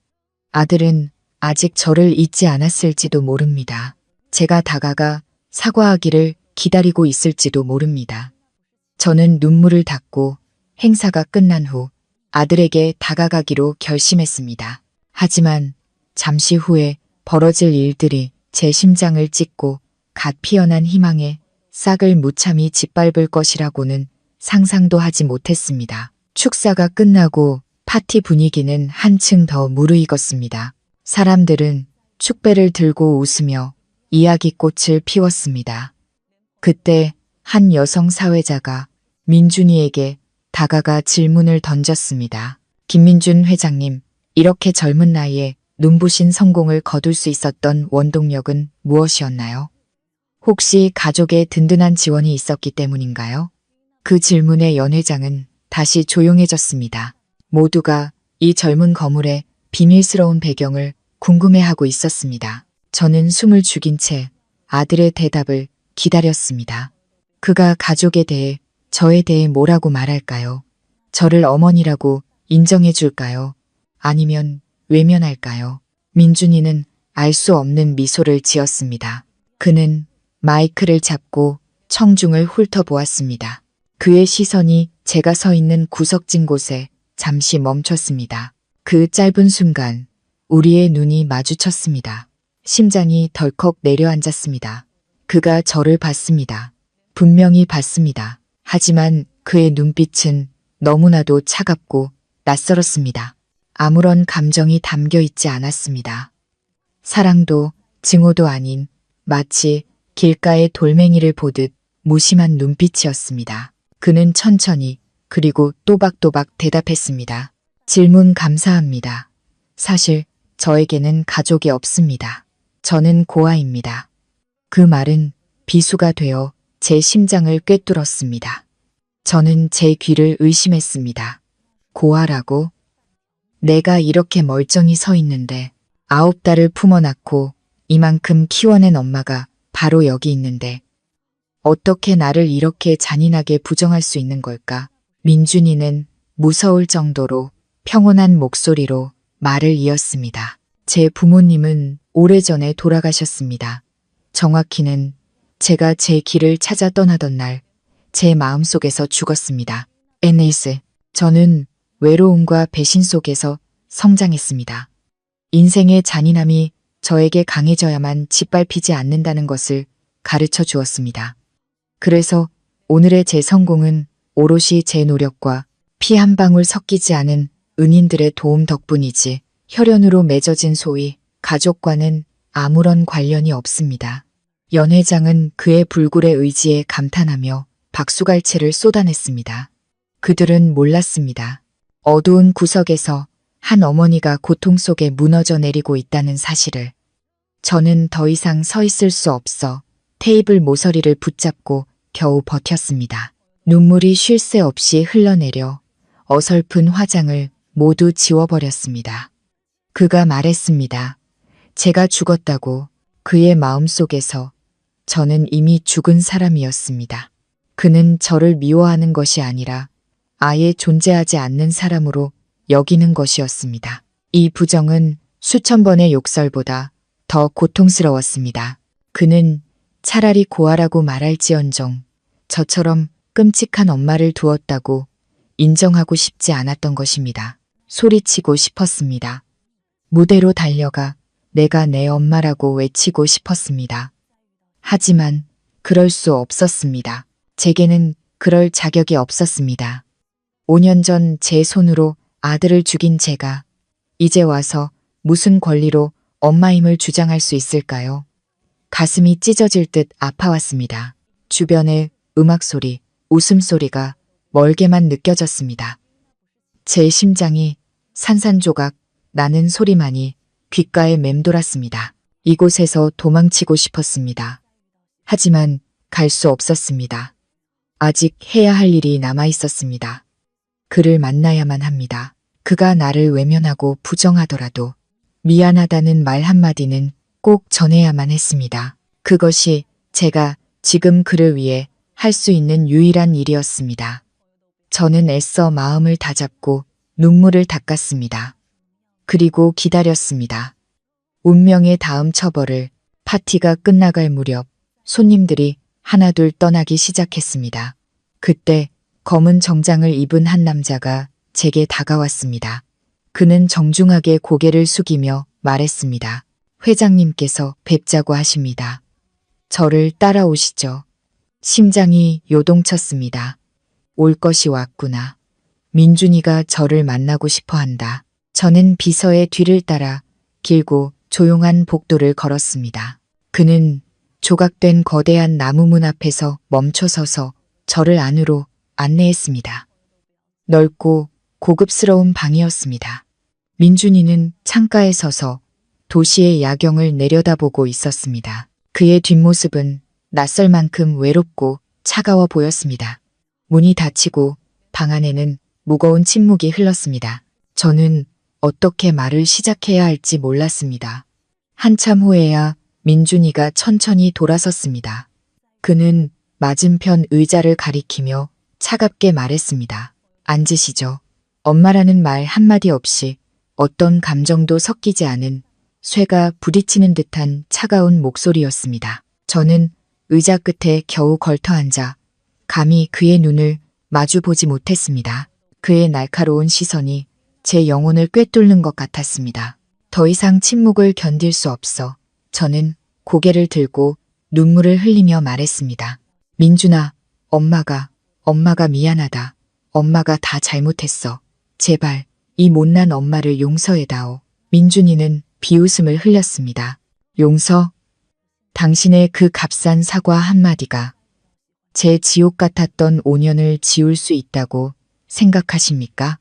C: 아들은 아직 저를 잊지 않았을지도 모릅니다. 제가 다가가 사과하기를 기다리고 있을지도 모릅니다. 저는 눈물을 닦고 행사가 끝난 후 아들에게 다가가기로 결심했습니다. 하지만 잠시 후에 벌어질 일들이 제 심장을 찢고 갓 피어난 희망에 싹을 무참히 짓밟을 것이라고는 상상도 하지 못했습니다. 축사가 끝나고 파티 분위기는 한층 더 무르익었습니다. 사람들은 축배를 들고 웃으며 이야기꽃을 피웠습니다. 그때 한 여성 사회자가 민준이에게 다가가 질문을 던졌습니다. 김민준 회장님, 이렇게 젊은 나이에 눈부신 성공을 거둘 수 있었던 원동력은 무엇이었나요? 혹시 가족의 든든한 지원이 있었기 때문인가요? 그 질문에 연 회장은 다시 조용해졌습니다. 모두가 이 젊은 거물의 비밀스러운 배경을 궁금해하고 있었습니다. 저는 숨을 죽인 채 아들의 대답을 기다렸습니다. 그가 가족에 대해, 저에 대해 뭐라고 말할까요? 저를 어머니라고 인정해 줄까요? 아니면 외면할까요? 민준이는 알 수 없는 미소를 지었습니다. 그는 마이크를 잡고 청중을 훑어보았습니다. 그의 시선이 제가 서 있는 구석진 곳에 잠시 멈췄습니다. 그 짧은 순간 우리의 눈이 마주쳤습니다. 심장이 덜컥 내려앉았습니다. 그가 저를 봤습니다. 분명히 봤습니다. 하지만 그의 눈빛은 너무나도 차갑고 낯설었습니다. 아무런 감정이 담겨 있지 않았습니다. 사랑도 증오도 아닌 마치 길가의 돌멩이를 보듯 무심한 눈빛이었습니다. 그는 천천히 그리고 또박또박 대답했습니다. 질문 감사합니다. 사실 저에게는 가족이 없습니다. 저는 고아입니다. 그 말은 비수가 되어 제 심장을 꿰뚫었습니다. 저는 제 귀를 의심했습니다. 고아라고? 내가 이렇게 멀쩡히 서 있는데 9달을 품어놨고 이만큼 키워낸 엄마가 바로 여기 있는데 어떻게 나를 이렇게 잔인하게 부정할 수 있는 걸까? 민준이는 무서울 정도로 평온한 목소리로 말을 이었습니다. 제 부모님은 오래전에 돌아가셨습니다. 정확히는 제가 제 길을 찾아 떠나던 날 제 마음속에서 죽었습니다. NS, 저는 외로움과 배신 속에서 성장했습니다. 인생의 잔인함이 저에게 강해져야만 짓밟히지 않는다는 것을 가르쳐 주었습니다. 그래서 오늘의 제 성공은 오롯이 제 노력과 피 한 방울 섞이지 않은 은인들의 도움 덕분이지 혈연으로 맺어진 소위 가족과는 아무런 관련이 없습니다. 연 회장은 그의 불굴의 의지에 감탄하며 박수갈채를 쏟아냈습니다. 그들은 몰랐습니다. 어두운 구석에서 한 어머니가 고통 속에 무너져 내리고 있다는 사실을. 저는 더 이상 서 있을 수 없어 테이블 모서리를 붙잡고 겨우 버텼습니다. 눈물이 쉴 새 없이 흘러내려 어설픈 화장을 모두 지워버렸습니다. 그가 말했습니다. 제가 죽었다고. 그의 마음속에서 저는 이미 죽은 사람이었습니다. 그는 저를 미워하는 것이 아니라 아예 존재하지 않는 사람으로 여기는 것이었습니다. 이 부정은 수천 번의 욕설보다 더 고통스러웠습니다. 그는 차라리 고아라고 말할지언정 저처럼 끔찍한 엄마를 두었다고 인정하고 싶지 않았던 것입니다. 소리치고 싶었습니다. 무대로 달려가 내가 내 엄마라고 외치고 싶었습니다. 하지만 그럴 수 없었습니다. 제게는 그럴 자격이 없었습니다. 5년 전 제 손으로 아들을 죽인 제가 이제 와서 무슨 권리로 엄마임을 주장할 수 있을까요? 가슴이 찢어질 듯 아파왔습니다. 주변의 음악 소리, 웃음소리가 멀게만 느껴졌습니다. 제 심장이 산산조각 나는 소리만이 귓가에 맴돌았습니다. 이곳에서 도망치고 싶었습니다. 하지만 갈 수 없었습니다. 아직 해야 할 일이 남아 있었습니다. 그를 만나야만 합니다. 그가 나를 외면하고 부정하더라도 미안하다는 말 한마디는 꼭 전해야만 했습니다. 그것이 제가 지금 그를 위해 할 수 있는 유일한 일이었습니다. 저는 애써 마음을 다잡고 눈물을 닦았습니다. 그리고 기다렸습니다. 운명의 다음 처벌을. 파티가 끝나갈 무렵 손님들이 하나둘 떠나기 시작했습니다. 그때 검은 정장을 입은 한 남자가 제게 다가왔습니다. 그는 정중하게 고개를 숙이며 말했습니다. 회장님께서 뵙자고 하십니다. 저를 따라오시죠. 심장이 요동쳤습니다. 올 것이 왔구나. 민준이가 저를 만나고 싶어 한다. 저는 비서의 뒤를 따라 길고 조용한 복도를 걸었습니다. 그는 조각된 거대한 나무문 앞에서 멈춰서서 저를 안으로 안내했습니다. 넓고 고급스러운 방이었습니다. 민준이는 창가에 서서 도시의 야경을 내려다보고 있었습니다. 그의 뒷모습은 낯설 만큼 외롭고 차가워 보였습니다. 문이 닫히고 방 안에는 무거운 침묵이 흘렀습니다. 저는 어떻게 말을 시작해야 할지 몰랐습니다. 한참 후에야 민준이가 천천히 돌아섰습니다. 그는 맞은편 의자를 가리키며 차갑게 말했습니다. 앉으시죠. 엄마라는 말 한마디 없이 어떤 감정도 섞이지 않은 쇠가 부딪히는 듯한 차가운 목소리였습니다. 저는 의자 끝에 겨우 걸터앉아 감히 그의 눈을 마주보지 못했습니다. 그의 날카로운 시선이 제 영혼을 꿰뚫는 것 같았습니다. 더 이상 침묵을 견딜 수 없어 저는 고개를 들고 눈물을 흘리며 말했습니다. 민준아, 엄마가 미안하다. 엄마가 다 잘못했어. 제발 이 못난 엄마를 용서해다오. 민준이는 비웃음을 흘렸습니다. 용서? 당신의 그 값싼 사과 한마디가 제 지옥 같았던 5년을 지울 수 있다고 생각하십니까?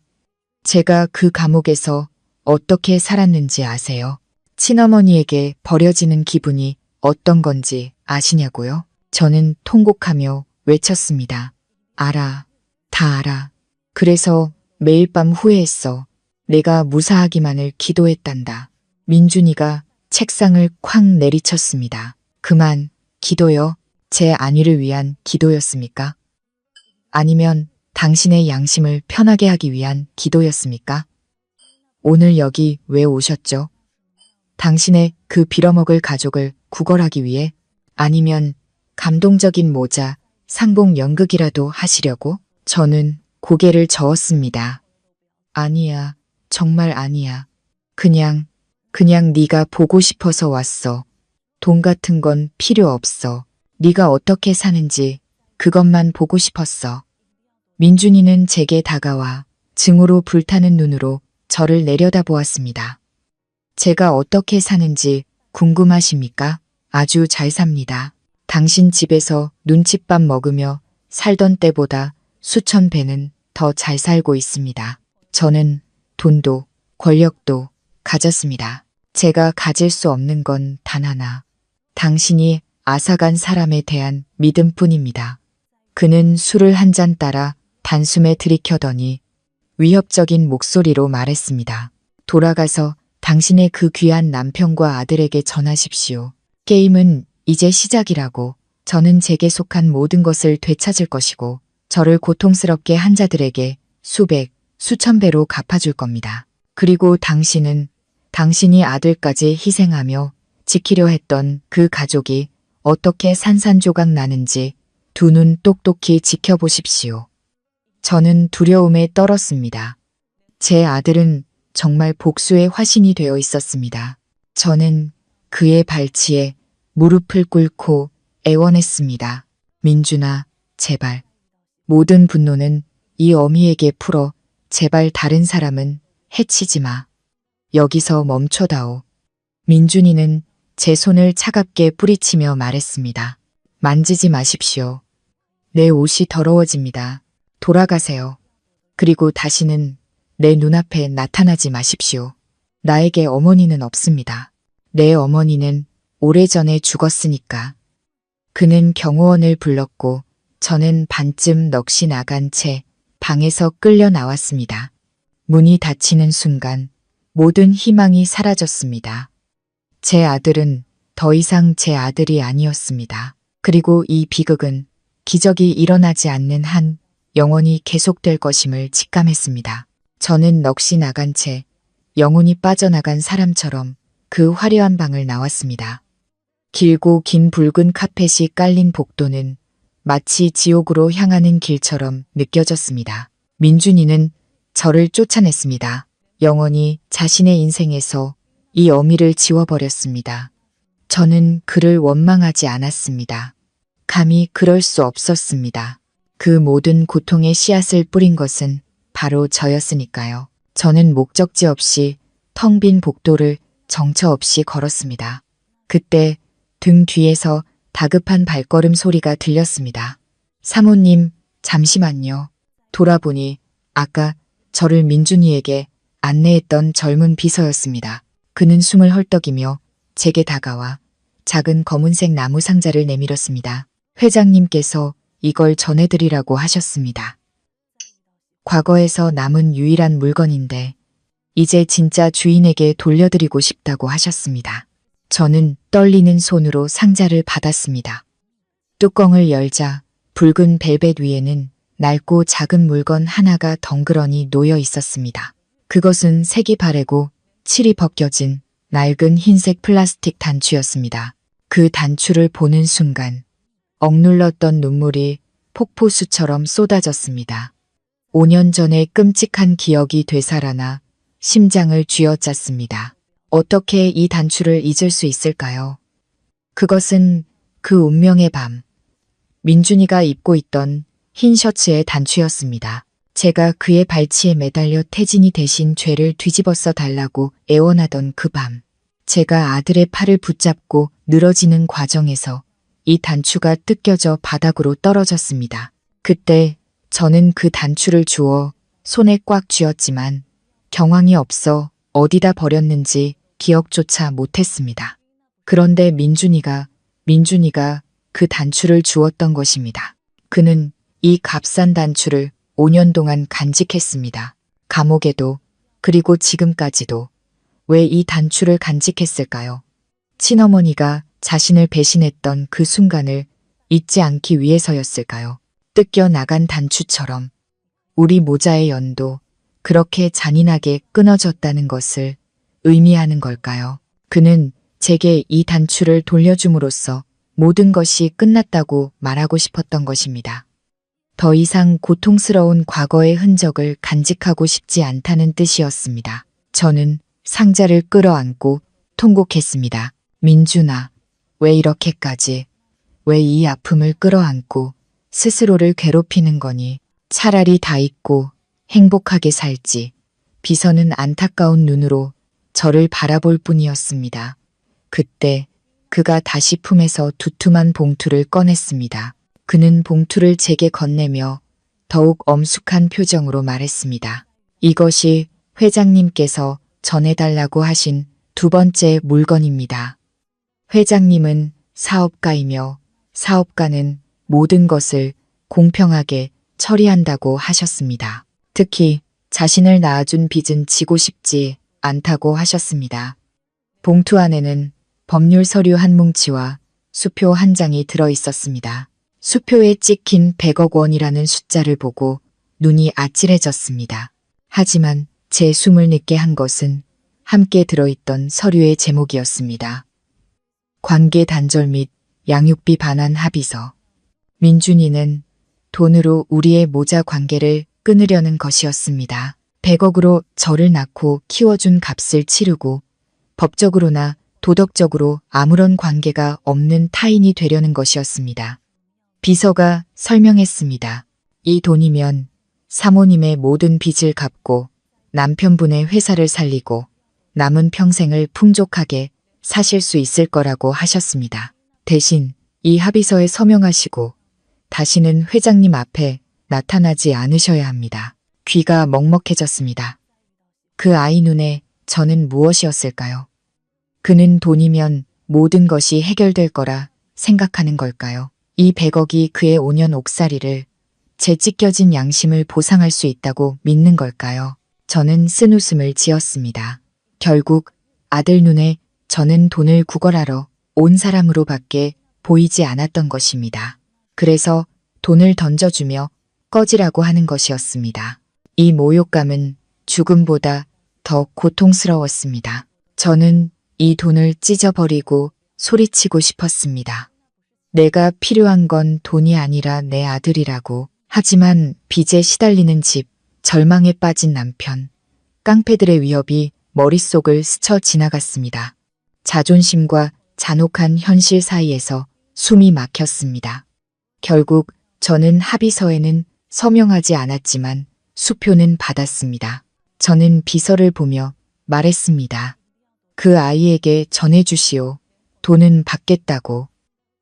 C: 제가 그 감옥에서 어떻게 살았는지 아세요? 친어머니에게 버려지는 기분이 어떤 건지 아시냐고요? 저는 통곡하며 외쳤습니다. 알아. 다 알아. 그래서 매일 밤 후회했어. 내가 무사하기만을 기도했단다. 민준이가 책상을 쾅 내리쳤습니다. 그만, 기도요? 제 안위를 위한 기도였습니까? 아니면 당신의 양심을 편하게 하기 위한 기도였습니까? 오늘 여기 왜 오셨죠? 당신의 그 빌어먹을 가족을 구걸하기 위해? 아니면 감동적인 모자, 상봉 연극이라도 하시려고? 저는 고개를 저었습니다. 아니야, 정말 아니야. 그냥 네가 보고 싶어서 왔어. 돈 같은 건 필요 없어. 네가 어떻게 사는지 그것만 보고 싶었어. 민준이는 제게 다가와 증오로 불타는 눈으로 저를 내려다보았습니다. 제가 어떻게 사는지 궁금하십니까? 아주 잘 삽니다. 당신 집에서 눈칫밥 먹으며 살던 때보다 수천 배는 더 잘 살고 있습니다. 저는 돈도 권력도 가졌습니다. 제가 가질 수 없는 건 단 하나. 당신이 앗아간 사람에 대한 믿음뿐입니다. 그는 술을 한 잔 따라 단숨에 들이켜더니 위협적인 목소리로 말했습니다. 돌아가서 당신의 그 귀한 남편과 아들에게 전하십시오. 게임은 이제 시작이라고. 저는 제게 속한 모든 것을 되찾을 것이고 저를 고통스럽게 한 자들에게 수백, 수천 배로 갚아줄 겁니다. 그리고 당신은 당신이 아들까지 희생하며 지키려 했던 그 가족이 어떻게 산산조각 나는지 두 눈 똑똑히 지켜보십시오. 저는 두려움에 떨었습니다. 제 아들은 정말 복수의 화신이 되어 있었습니다. 저는 그의 발치에 무릎을 꿇고 애원했습니다. 민준아, 제발. 모든 분노는 이 어미에게 풀어 제발 다른 사람은 해치지 마. 여기서 멈춰다오. 민준이는 제 손을 차갑게 뿌리치며 말했습니다. 만지지 마십시오. 내 옷이 더러워집니다. 돌아가세요. 그리고 다시는 내 눈앞에 나타나지 마십시오. 나에게 어머니는 없습니다. 내 어머니는 오래전에 죽었으니까. 그는 경호원을 불렀고 저는 반쯤 넋이 나간 채 방에서 끌려 나왔습니다. 문이 닫히는 순간 모든 희망이 사라졌습니다. 제 아들은 더 이상 제 아들이 아니었습니다. 그리고 이 비극은 기적이 일어나지 않는 한 영원히 계속될 것임을 직감했습니다. 저는 넋이 나간 채 영혼이 빠져나간 사람처럼 그 화려한 방을 나왔습니다. 길고 긴 붉은 카펫이 깔린 복도는 마치 지옥으로 향하는 길처럼 느껴졌습니다. 민준이는 저를 쫓아냈습니다. 영원히 자신의 인생에서 이 어미를 지워버렸습니다. 저는 그를 원망하지 않았습니다. 감히 그럴 수 없었습니다. 그 모든 고통의 씨앗을 뿌린 것은 바로 저였으니까요. 저는 목적지 없이 텅 빈 복도를 정처 없이 걸었습니다. 그때 등 뒤에서 다급한 발걸음 소리가 들렸습니다. 사모님, 잠시만요. 돌아보니 아까 저를 민준이에게 안내했던 젊은 비서였습니다. 그는 숨을 헐떡이며 제게 다가와 작은 검은색 나무 상자를 내밀었습니다. 회장님께서 이걸 전해드리라고 하셨습니다. 과거에서 남은 유일한 물건인데 이제 진짜 주인에게 돌려드리고 싶다고 하셨습니다. 저는 떨리는 손으로 상자를 받았습니다. 뚜껑을 열자 붉은 벨벳 위에는 낡고 작은 물건 하나가 덩그러니 놓여 있었습니다. 그것은 색이 바래고 칠이 벗겨진 낡은 흰색 플라스틱 단추였습니다. 그 단추를 보는 순간 억눌렀던 눈물이 폭포수처럼 쏟아졌습니다. 5년 전의 끔찍한 기억이 되살아나 심장을 쥐어짰습니다. 어떻게 이 단추를 잊을 수 있을까요? 그것은 그 운명의 밤, 민준이가 입고 있던 흰 셔츠의 단추였습니다. 제가 그의 발치에 매달려 태진이 대신 죄를 뒤집어서 달라고 애원하던 그 밤, 제가 아들의 팔을 붙잡고 늘어지는 과정에서 이 단추가 뜯겨져 바닥으로 떨어졌습니다. 그때 저는 그 단추를 주워 손에 꽉 쥐었지만 경황이 없어 어디다 버렸는지 기억조차 못했습니다. 그런데 민준이가 그 단추를 주었던 것입니다. 그는 이 값싼 단추를 5년 동안 간직했습니다. 감옥에도 그리고 지금까지도. 왜 이 단추를 간직했을까요? 친어머니가 자신을 배신했던 그 순간을 잊지 않기 위해서였을까요? 뜯겨 나간 단추처럼 우리 모자의 연도 그렇게 잔인하게 끊어졌다는 것을 의미하는 걸까요? 그는 제게 이 단추를 돌려줌으로써 모든 것이 끝났다고 말하고 싶었던 것입니다. 더 이상 고통스러운 과거의 흔적을 간직하고 싶지 않다는 뜻이었습니다. 저는 상자를 끌어안고 통곡했습니다. 민준아, 왜 이렇게까지, 왜 이 아픔을 끌어안고 스스로를 괴롭히는 거니? 차라리 다 잊고 행복하게 살지. 비서는 안타까운 눈으로 저를 바라볼 뿐이었습니다. 그때 그가 다시 품에서 두툼한 봉투를 꺼냈습니다. 그는 봉투를 제게 건네며 더욱 엄숙한 표정으로 말했습니다. 이것이 회장님께서 전해달라고 하신 두 번째 물건입니다. 회장님은 사업가이며 사업가는 모든 것을 공평하게 처리한다고 하셨습니다. 특히 자신을 낳아준 빚은 지고 싶지 않다고 하셨습니다. 봉투 안에는 법률 서류 한 뭉치와 수표 한 장이 들어 있었습니다. 수표에 찍힌 100억 원이라는 숫자를 보고 눈이 아찔해졌습니다. 하지만 제 숨을 늦게 한 것은 함께 들어있던 서류의 제목이었습니다. 관계 단절 및 양육비 반환 합의서. 민준이는 돈으로 우리의 모자 관계를 끊으려는 것이었습니다. 100억으로 저를 낳고 키워준 값을 치르고 법적으로나 도덕적으로 아무런 관계가 없는 타인이 되려는 것이었습니다. 비서가 설명했습니다. 이 돈이면 사모님의 모든 빚을 갚고 남편분의 회사를 살리고 남은 평생을 풍족하게 사실 수 있을 거라고 하셨습니다. 대신 이 합의서에 서명하시고 다시는 회장님 앞에 나타나지 않으셔야 합니다. 귀가 먹먹해졌습니다. 그 아이 눈에 저는 무엇이었을까요? 그는 돈이면 모든 것이 해결될 거라 생각하는 걸까요? 이 100억이 그의 5년 옥살이를, 제 찢겨진 양심을 보상할 수 있다고 믿는 걸까요? 저는 쓴웃음을 지었습니다. 결국 아들 눈에 저는 돈을 구걸하러 온 사람으로밖에 보이지 않았던 것입니다. 그래서 돈을 던져주며 꺼지라고 하는 것이었습니다. 이 모욕감은 죽음보다 더 고통스러웠습니다. 저는 이 돈을 찢어버리고 소리치고 싶었습니다. 내가 필요한 건 돈이 아니라 내 아들이라고. 하지만 빚에 시달리는 집, 절망에 빠진 남편, 깡패들의 위협이 머릿속을 스쳐 지나갔습니다. 자존심과 잔혹한 현실 사이에서 숨이 막혔습니다. 결국 저는 합의서에는 서명하지 않았지만 수표는 받았습니다. 저는 비서를 보며 말했습니다. 그 아이에게 전해주시오. 돈은 받겠다고.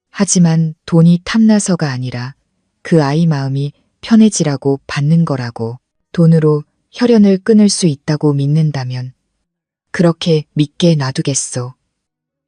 C: 하지만 돈이 탐나서가 아니라 그 아이 마음이 편해지라고 받는 거라고. 돈으로 혈연을 끊을 수 있다고 믿는다면 그렇게 믿게 놔두겠소.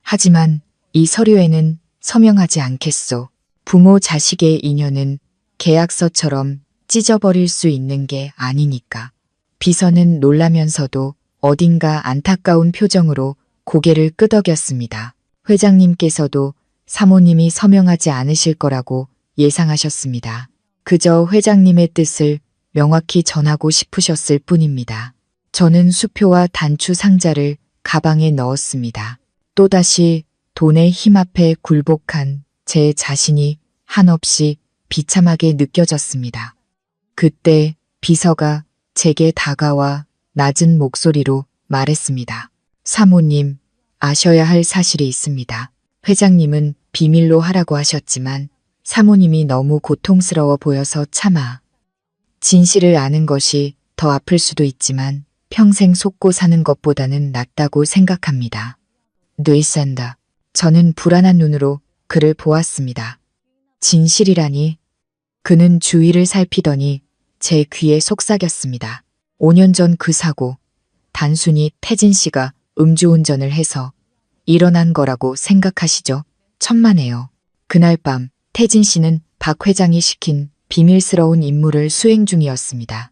C: 하지만 이 서류에는 서명하지 않겠소. 부모 자식의 인연은 계약서처럼 찢어버릴 수 있는 게 아니니까. 비서는 놀라면서도 어딘가 안타까운 표정으로 고개를 끄덕였습니다. 회장님께서도 사모님이 서명하지 않으실 거라고 예상하셨습니다. 그저 회장님의 뜻을 명확히 전하고 싶으셨을 뿐입니다. 저는 수표와 단추 상자를 가방에 넣었습니다. 또다시 돈의 힘 앞에 굴복한 제 자신이 한없이 비참하게 느껴졌습니다. 그때 비서가 제게 다가와 낮은 목소리로 말했습니다. 사모님, 아셔야 할 사실이 있습니다. 회장님은 비밀로 하라고 하셨지만 사모님이 너무 고통스러워 보여서 참아. 진실을 아는 것이 더 아플 수도 있지만 평생 속고 사는 것보다는 낫다고 생각합니다. 뇌산다. 저는 불안한 눈으로 그를 보았습니다. 진실이라니. 그는 주위를 살피더니 제 귀에 속삭였습니다. 5년 전 그 사고, 단순히 태진 씨가 음주운전을 해서 일어난 거라고 생각하시죠? 천만에요. 그날 밤 태진 씨는 박 회장이 시킨 비밀스러운 임무를 수행 중이었습니다.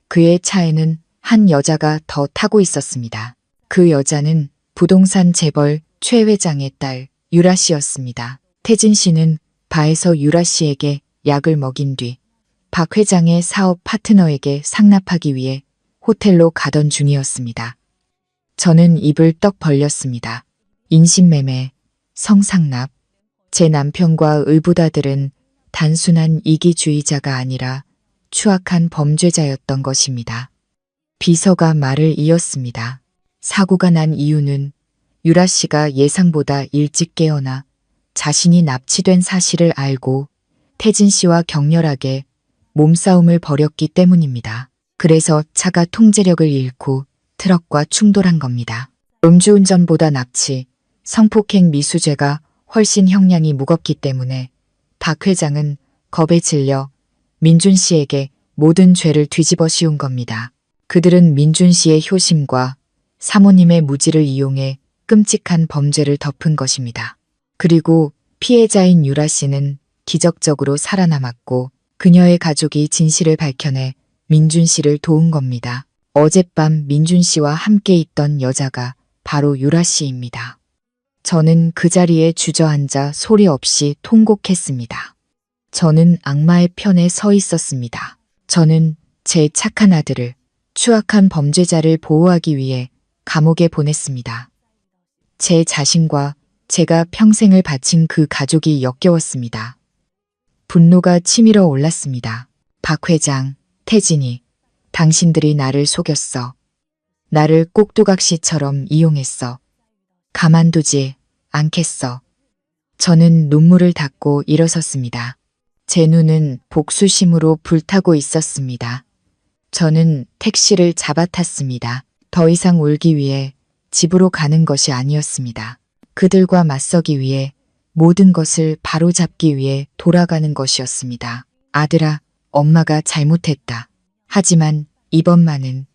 C: 그의 차에는 한 여자가 더 타고 있었습니다. 그 여자는 부동산 재벌 최 회장의 딸 유라 씨였습니다. 태진 씨는 바에서 유라 씨에게 약을 먹인 뒤 박 회장의 사업 파트너에게 상납하기 위해 호텔로 가던 중이었습니다. 저는 입을 떡 벌렸습니다. 인신매매, 성상납. 제 남편과 의붓아들은 단순한 이기주의자가 아니라 추악한 범죄자였던 것입니다. 비서가 말을 이었습니다. 사고가 난 이유는 유라 씨가 예상보다 일찍 깨어나 자신이 납치된 사실을 알고 태진 씨와 격렬하게 몸싸움을 벌였기 때문입니다. 그래서 차가 통제력을 잃고 트럭과 충돌한 겁니다. 음주운전보다 납치, 성폭행 미수죄가 훨씬 형량이 무겁기 때문에 박 회장은 겁에 질려 민준 씨에게 모든 죄를 뒤집어 씌운 겁니다. 그들은 민준 씨의 효심과 사모님의 무지를 이용해 끔찍한 범죄를 덮은 것입니다. 그리고 피해자인 유라 씨는 기적적으로 살아남았고 그녀의 가족이 진실을 밝혀내 민준 씨를 도운 겁니다. 어젯밤 민준 씨와 함께 있던 여자가 바로 유라 씨입니다. 저는 그 자리에 주저앉아 소리 없이 통곡했습니다. 저는 악마의 편에 서 있었습니다. 저는 제 착한 아들을 추악한 범죄자를 보호하기 위해 감옥에 보냈습니다. 제 자신과 제가 평생을 바친 그 가족이 역겨웠습니다. 분노가 치밀어 올랐습니다. 박 회장, 태진이, 당신들이 나를 속였어. 나를 꼭두각시처럼 이용했어. 가만두지 않겠어. 저는 눈물을 닦고 일어섰습니다. 제 눈은 복수심으로 불타고 있었습니다. 저는 택시를 잡아탔습니다. 더 이상 울기 위해 집으로 가는 것이 아니었습니다. 그들과 맞서기 위해 모든 것을 바로잡기 위해 돌아가는 것이었습니다. 아들아, 엄마가 잘못했다. 하지만 이번만은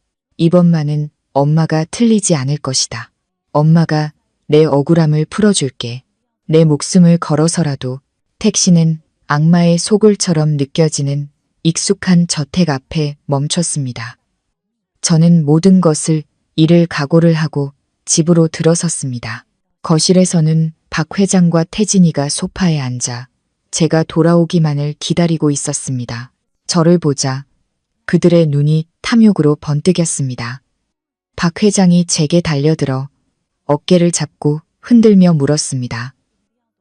C: 엄마가 틀리지 않을 것이다. 엄마가 내 억울함을 풀어줄게. 내 목숨을 걸어서라도. 택시는 악마의 소굴처럼 느껴지는 익숙한 저택 앞에 멈췄습니다. 저는 모든 것을 잃을 각오를 하고 집으로 들어섰습니다. 거실에서는 박 회장과 태진이가 소파에 앉아 제가 돌아오기만을 기다리고 있었습니다. 저를 보자 그들의 눈이 탐욕으로 번뜩였습니다. 박 회장이 제게 달려들어 어깨를 잡고 흔들며 물었습니다.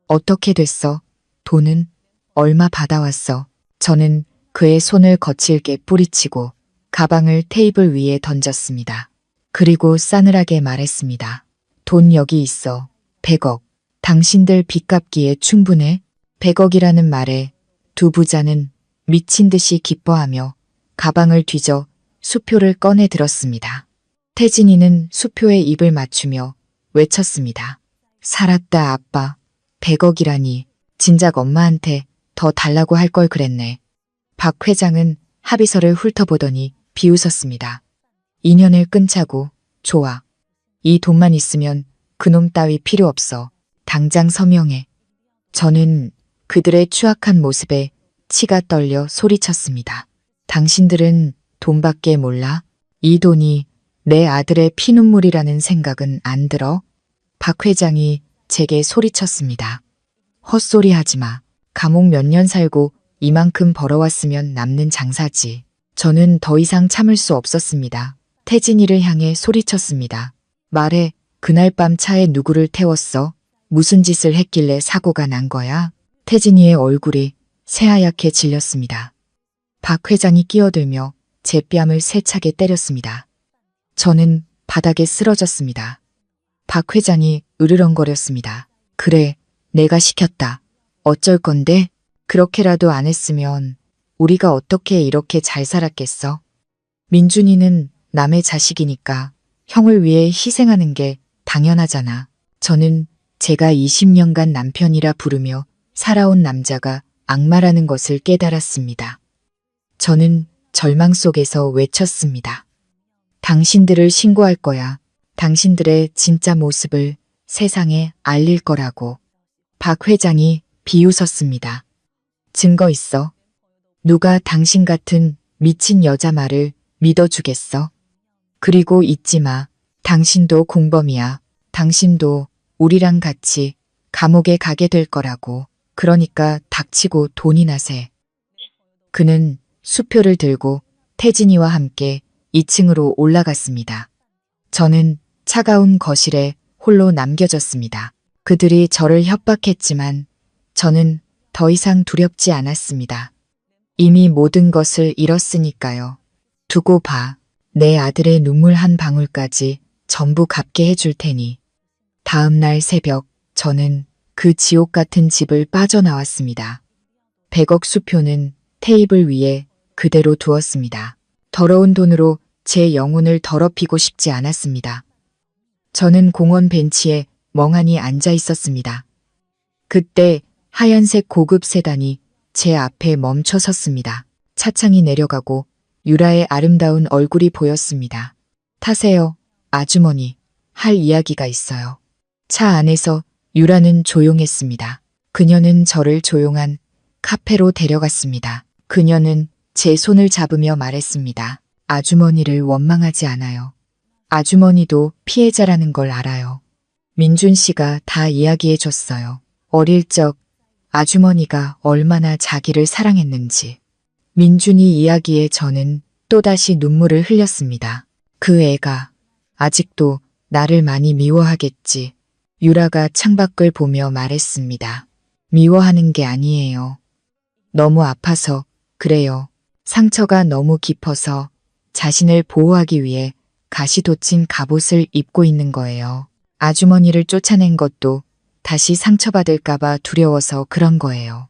C: 어떻게 됐어? 돈은 얼마 받아왔어? 저는 그의 손을 거칠게 뿌리치고 가방을 테이블 위에 던졌습니다. 그리고 싸늘하게 말했습니다. 돈 여기 있어. 100억. 당신들 빚 갚기에 충분해. 100억이라는 말에 두 부자는 미친 듯이 기뻐하며 가방을 뒤져 수표를 꺼내 들었습니다. 태진이는 수표에 입을 맞추며 외쳤습니다. 살았다 아빠. 100억이라니 진작 엄마한테 더 달라고 할 걸 그랬네. 박 회장은 합의서를 훑어보더니 비웃었습니다. 인연을 끊자고. 좋아. 이 돈만 있으면 그놈 따위 필요 없어. 당장 서명해. 저는 그들의 추악한 모습에 치가 떨려 소리쳤습니다. 당신들은 돈밖에 몰라? 이 돈이 내 아들의 피눈물이라는 생각은 안 들어? 박 회장이 제게 소리쳤습니다. 헛소리 하지 마. 감옥 몇 년 살고 이만큼 벌어왔으면 남는 장사지. 저는 더 이상 참을 수 없었습니다. 태진이를 향해 소리쳤습니다. 말해, 그날 밤 차에 누구를 태웠어? 무슨 짓을 했길래 사고가 난 거야? 태진이의 얼굴이 새하얗게 질렸습니다. 박 회장이 끼어들며 제 뺨을 세차게 때렸습니다. 저는 바닥에 쓰러졌습니다. 박 회장이 으르렁거렸습니다. 그래, 내가 시켰다. 어쩔 건데? 그렇게라도 안 했으면 우리가 어떻게 이렇게 잘 살았겠어? 민준이는 남의 자식이니까 형을 위해 희생하는 게 당연하잖아. 저는 제가 20년간 남편이라 부르며 살아온 남자가 악마라는 것을 깨달았습니다. 저는 절망 속에서 외쳤습니다. 당신들을 신고할 거야. 당신들의 진짜 모습을 세상에 알릴 거라고. 박 회장이 비웃었습니다. 증거 있어? 누가 당신 같은 미친 여자 말을 믿어주겠어? 그리고 잊지 마. 당신도 공범이야. 당신도 우리랑 같이 감옥에 가게 될 거라고. 그러니까 닥치고 돈이나 세. 그는 수표를 들고 태진이와 함께 2층으로 올라갔습니다. 저는 차가운 거실에 홀로 남겨졌습니다. 그들이 저를 협박했지만 저는 더 이상 두렵지 않았습니다. 이미 모든 것을 잃었으니까요. 두고 봐. 내 아들의 눈물 한 방울까지 전부 갚게 해줄 테니. 다음 날 새벽 저는 그 지옥 같은 집을 빠져나왔습니다. 100억 수표는 테이블 위에 그대로 두었습니다. 더러운 돈으로 제 영혼을 더럽히고 싶지 않았습니다. 저는 공원 벤치에 멍하니 앉아 있었습니다. 그때 하얀색 고급 세단이 제 앞에 멈춰 섰습니다. 차창이 내려가고 유라의 아름다운 얼굴이 보였습니다. 타세요, 아주머니. 할 이야기가 있어요. 차 안에서 유라는 조용했습니다. 그녀는 저를 조용한 카페로 데려갔습니다. 그녀는 제 손을 잡으며 말했습니다. 아주머니를 원망하지 않아요. 아주머니도 피해자라는 걸 알아요. 민준 씨가 다 이야기해 줬어요. 어릴 적 아주머니가 얼마나 자기를 사랑했는지. 민준이 이야기에 저는 또다시 눈물을 흘렸습니다. 그 애가 아직도 나를 많이 미워하겠지. 유라가 창밖을 보며 말했습니다. 미워하는 게 아니에요. 너무 아파서 그래요. 상처가 너무 깊어서 자신을 보호하기 위해 가시돋친 갑옷을 입고 있는 거예요. 아주머니를 쫓아낸 것도 다시 상처받을까봐 두려워서 그런 거예요.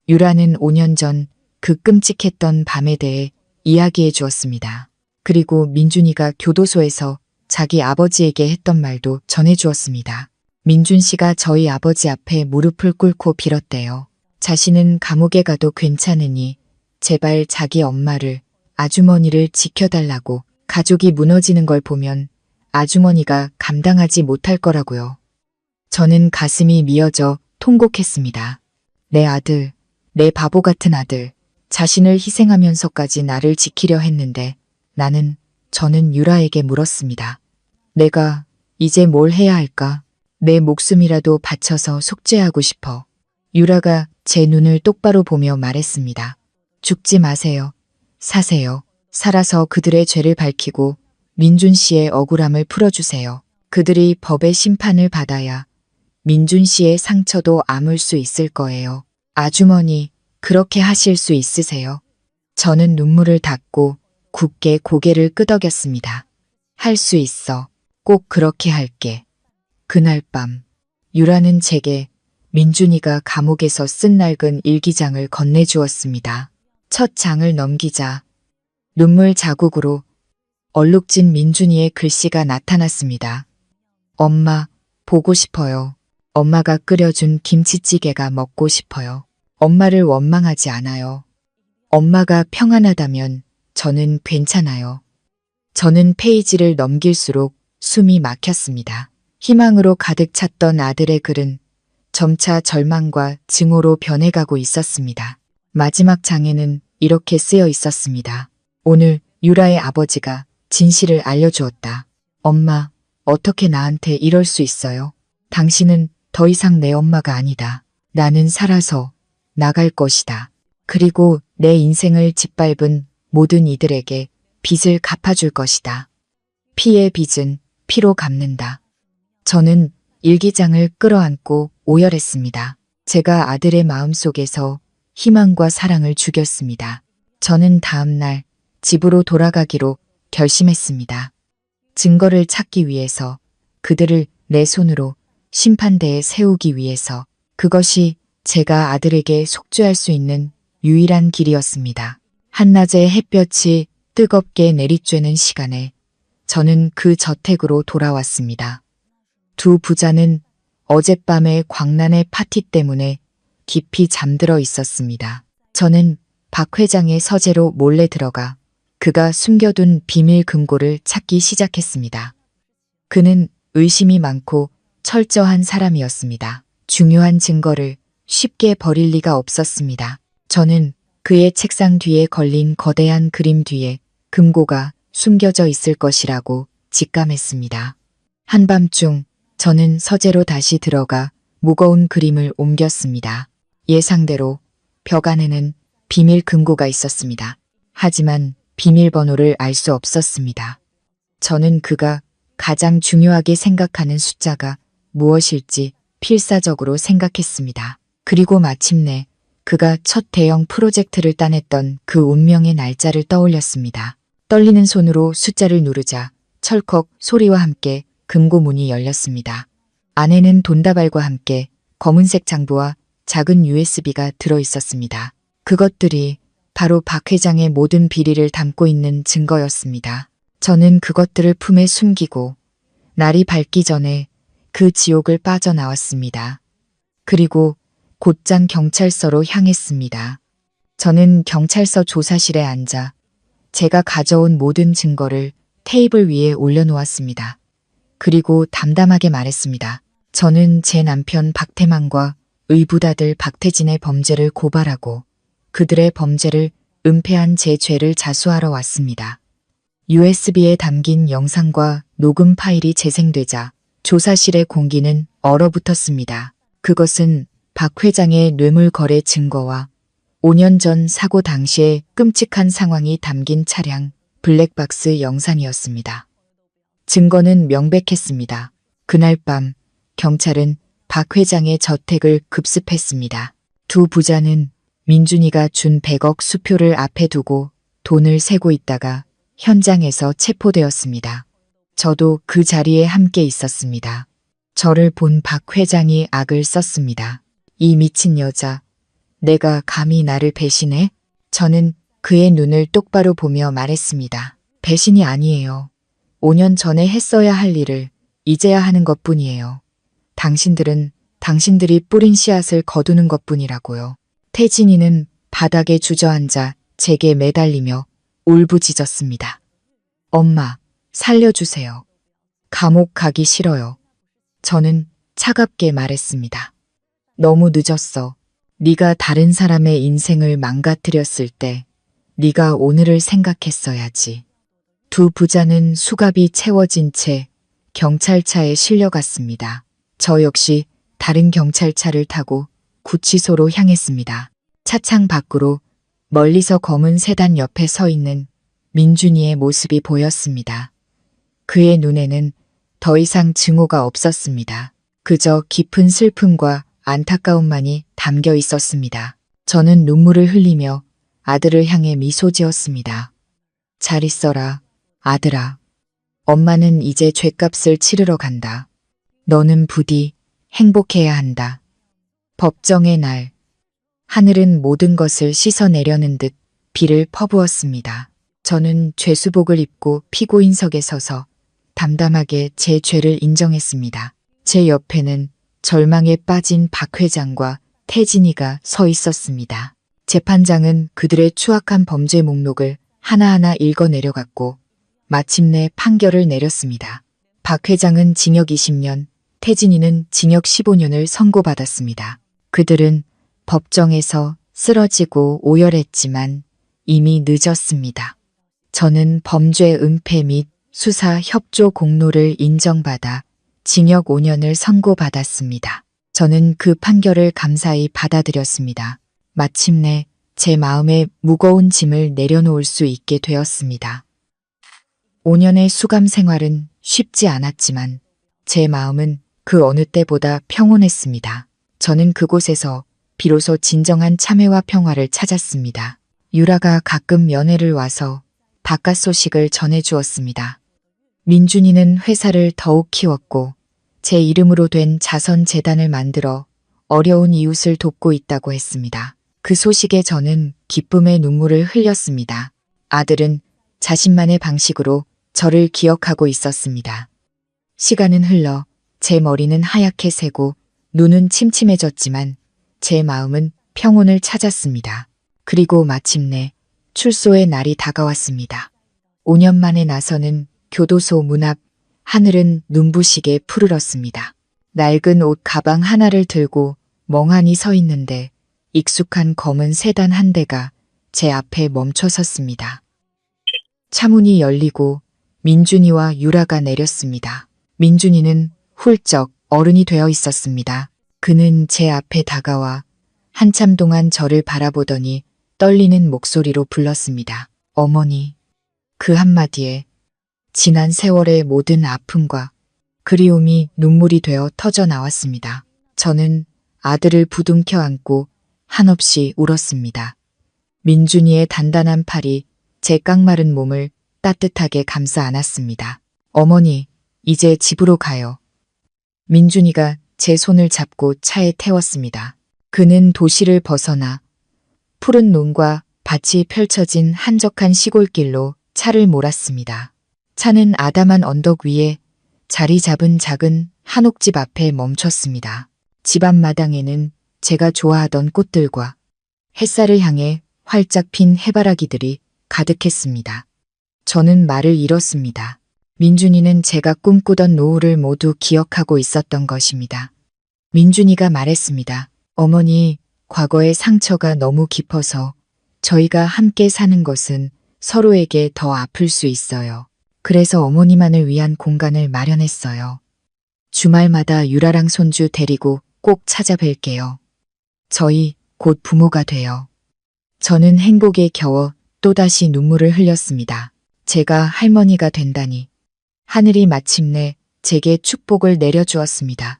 C: 유라는 5년 전 그 끔찍했던 밤에 대해 이야기해 주었습니다. 그리고 민준이가 교도소에서 자기 아버지에게 했던 말도 전해 주었습니다. 민준 씨가 저희 아버지 앞에 무릎을 꿇고 빌었대요. 자신은 감옥에 가도 괜찮으니 제발 자기 엄마를, 아주머니를 지켜달라고. 가족이 무너지는 걸 보면 아주머니가 감당하지 못할 거라고요. 저는 가슴이 미어져 통곡했습니다. 내 아들, 내 바보 같은 아들, 자신을 희생하면서까지 나를 지키려 했는데 저는 유라에게 물었습니다. 내가 이제 뭘 해야 할까? 내 목숨이라도 바쳐서 속죄하고 싶어. 유라가 제 눈을 똑바로 보며 말했습니다. 죽지 마세요. 사세요. 살아서 그들의 죄를 밝히고 민준 씨의 억울함을 풀어주세요. 그들이 법의 심판을 받아야 민준 씨의 상처도 아물 수 있을 거예요. 아주머니, 그렇게 하실 수 있으세요? 저는 눈물을 닦고 굳게 고개를 끄덕였습니다. 할 수 있어. 꼭 그렇게 할게. 그날 밤, 유라는 제게 민준이가 감옥에서 쓴 낡은 일기장을 건네주었습니다. 첫 장을 넘기자 눈물 자국으로 얼룩진 민준이의 글씨가 나타났습니다. 엄마, 보고 싶어요. 엄마가 끓여준 김치찌개가 먹고 싶어요. 엄마를 원망하지 않아요. 엄마가 평안하다면 저는 괜찮아요. 저는 페이지를 넘길수록 숨이 막혔습니다. 희망으로 가득 찼던 아들의 글은 점차 절망과 증오로 변해가고 있었습니다. 마지막 장에는 이렇게 쓰여 있었습니다. 오늘 유라의 아버지가 진실을 알려주었다. 엄마, 어떻게 나한테 이럴 수 있어요? 당신은 더 이상 내 엄마가 아니다. 나는 살아서 나갈 것이다. 그리고 내 인생을 짓밟은 모든 이들에게 빚을 갚아줄 것이다. 피의 빚은 피로 갚는다. 저는 일기장을 끌어안고 오열했습니다. 제가 아들의 마음속에서 희망과 사랑을 죽였습니다. 저는 다음 날 집으로 돌아가기로 결심했습니다. 증거를 찾기 위해서, 그들을 내 손으로 심판대에 세우기 위해서, 그것이 제가 아들에게 속죄할 수 있는 유일한 길이었습니다. 한낮의 햇볕이 뜨겁게 내리쬐는 시간에 저는 그 저택으로 돌아왔습니다. 두 부자는 어젯밤의 광란의 파티 때문에 깊이 잠들어 있었습니다. 저는 박 회장의 서재로 몰래 들어가 그가 숨겨둔 비밀 금고를 찾기 시작했습니다. 그는 의심이 많고 철저한 사람이었습니다. 중요한 증거를 쉽게 버릴 리가 없었습니다. 저는 그의 책상 뒤에 걸린 거대한 그림 뒤에 금고가 숨겨져 있을 것이라고 직감했습니다. 한밤중 저는 서재로 다시 들어가 무거운 그림을 옮겼습니다. 예상대로 벽 안에는 비밀 금고가 있었습니다. 하지만 비밀번호를 알 수 없었습니다. 저는 그가 가장 중요하게 생각하는 숫자가 무엇일지 필사적으로 생각했습니다. 그리고 마침내 그가 첫 대형 프로젝트를 따냈던 그 운명의 날짜를 떠올렸습니다. 떨리는 손으로 숫자를 누르자 철컥 소리와 함께 금고 문이 열렸습니다. 안에는 돈다발과 함께 검은색 장부와 작은 USB가 들어 있었습니다. 그것들이 바로 박 회장의 모든 비리를 담고 있는 증거였습니다. 저는 그것들을 품에 숨기고 날이 밝기 전에 그 지옥을 빠져나왔습니다. 그리고 곧장 경찰서로 향했습니다. 저는 경찰서 조사실에 앉아 제가 가져온 모든 증거를 테이블 위에 올려놓았습니다. 그리고 담담하게 말했습니다. 저는 제 남편 박태만과 의붓아들 박태진의 범죄를 고발하고 그들의 범죄를 은폐한 제 죄를 자수하러 왔습니다. USB에 담긴 영상과 녹음 파일이 재생되자 조사실의 공기는 얼어붙었습니다. 그것은 박 회장의 뇌물 거래 증거와 5년 전 사고 당시의 끔찍한 상황이 담긴 차량 블랙박스 영상이었습니다. 증거는 명백했습니다. 그날 밤 경찰은 박 회장의 저택을 급습했습니다. 두 부자는 민준이가 준 100억 수표를 앞에 두고 돈을 세고 있다가 현장에서 체포되었습니다. 저도 그 자리에 함께 있었습니다. 저를 본 박 회장이 악을 썼습니다. 이 미친 여자, 내가 감히 나를 배신해? 저는 그의 눈을 똑바로 보며 말했습니다. 배신이 아니에요. 5년 전에 했어야 할 일을 이제야 하는 것뿐이에요. 당신들은 당신들이 뿌린 씨앗을 거두는 것뿐이라고요. 태진이는 바닥에 주저앉아 제게 매달리며 울부짖었습니다. 엄마, 살려주세요. 감옥 가기 싫어요. 저는 차갑게 말했습니다. 너무 늦었어. 네가 다른 사람의 인생을 망가뜨렸을 때 네가 오늘을 생각했어야지. 두 부자는 수갑이 채워진 채 경찰차에 실려갔습니다. 저 역시 다른 경찰차를 타고 구치소로 향했습니다. 차창 밖으로 멀리서 검은 세단 옆에 서 있는 민준이의 모습이 보였습니다. 그의 눈에는 더 이상 증오가 없었습니다. 그저 깊은 슬픔과 안타까움만이 담겨 있었습니다. 저는 눈물을 흘리며 아들을 향해 미소 지었습니다. 잘 있어라, 아들아. 엄마는 이제 죗값을 치르러 간다. 너는 부디 행복해야 한다. 법정의 날. 하늘은 모든 것을 씻어내려는 듯 비를 퍼부었습니다. 저는 죄수복을 입고 피고인석에 서서 담담하게 제 죄를 인정했습니다. 제 옆에는 절망에 빠진 박 회장과 태진이가 서 있었습니다. 재판장은 그들의 추악한 범죄 목록을 하나하나 읽어 내려갔고 마침내 판결을 내렸습니다. 박 회장은 징역 20년, 태진이는 징역 15년을 선고받았습니다. 그들은 법정에서 쓰러지고 오열했지만 이미 늦었습니다. 저는 범죄 은폐 및 수사 협조 공로를 인정받아 징역 5년을 선고받았습니다. 저는 그 판결을 감사히 받아들였습니다. 마침내 제 마음에 무거운 짐을 내려놓을 수 있게 되었습니다. 5년의 수감 생활은 쉽지 않았지만 제 마음은 그 어느 때보다 평온했습니다. 저는 그곳에서 비로소 진정한 참회와 평화를 찾았습니다. 유라가 가끔 면회를 와서 바깥 소식을 전해주었습니다. 민준이는 회사를 더욱 키웠고 제 이름으로 된 자선재단을 만들어 어려운 이웃을 돕고 있다고 했습니다. 그 소식에 저는 기쁨의 눈물을 흘렸습니다. 아들은 자신만의 방식으로 저를 기억하고 있었습니다. 시간은 흘러 제 머리는 하얗게 새고 눈은 침침해졌지만 제 마음은 평온을 찾았습니다. 그리고 마침내 출소의 날이 다가왔습니다. 5년 만에 나서는 교도소 문 앞, 하늘은 눈부시게 푸르렀습니다. 낡은 옷 가방 하나를 들고 멍하니 서 있는데 익숙한 검은 세단 한 대가 제 앞에 멈춰 섰습니다. 차문이 열리고 민준이와 유라가 내렸습니다. 민준이는 훌쩍 어른이 되어 있었습니다. 그는 제 앞에 다가와 한참 동안 저를 바라보더니 떨리는 목소리로 불렀습니다. 어머니. 그 한마디에 지난 세월의 모든 아픔과 그리움이 눈물이 되어 터져 나왔습니다. 저는 아들을 부둥켜 안고 한없이 울었습니다. 민준이의 단단한 팔이 제 깡마른 몸을 따뜻하게 감싸 안았습니다. 어머니, 이제 집으로 가요. 민준이가 제 손을 잡고 차에 태웠습니다. 그는 도시를 벗어나 푸른 논과 밭이 펼쳐진 한적한 시골길로 차를 몰았습니다. 차는 아담한 언덕 위에 자리 잡은 작은 한옥집 앞에 멈췄습니다. 집 앞마당에는 제가 좋아하던 꽃들과 햇살을 향해 활짝 핀 해바라기들이 가득했습니다. 저는 말을 잃었습니다. 민준이는 제가 꿈꾸던 노후를 모두 기억하고 있었던 것입니다. 민준이가 말했습니다. 어머니, 과거의 상처가 너무 깊어서 저희가 함께 사는 것은 서로에게 더 아플 수 있어요. 그래서 어머니만을 위한 공간을 마련했어요. 주말마다 유라랑 손주 데리고 꼭 찾아뵐게요. 저희 곧 부모가 돼요. 저는 행복에 겨워 또다시 눈물을 흘렸습니다. 제가 할머니가 된다니. 하늘이 마침내 제게 축복을 내려주었습니다.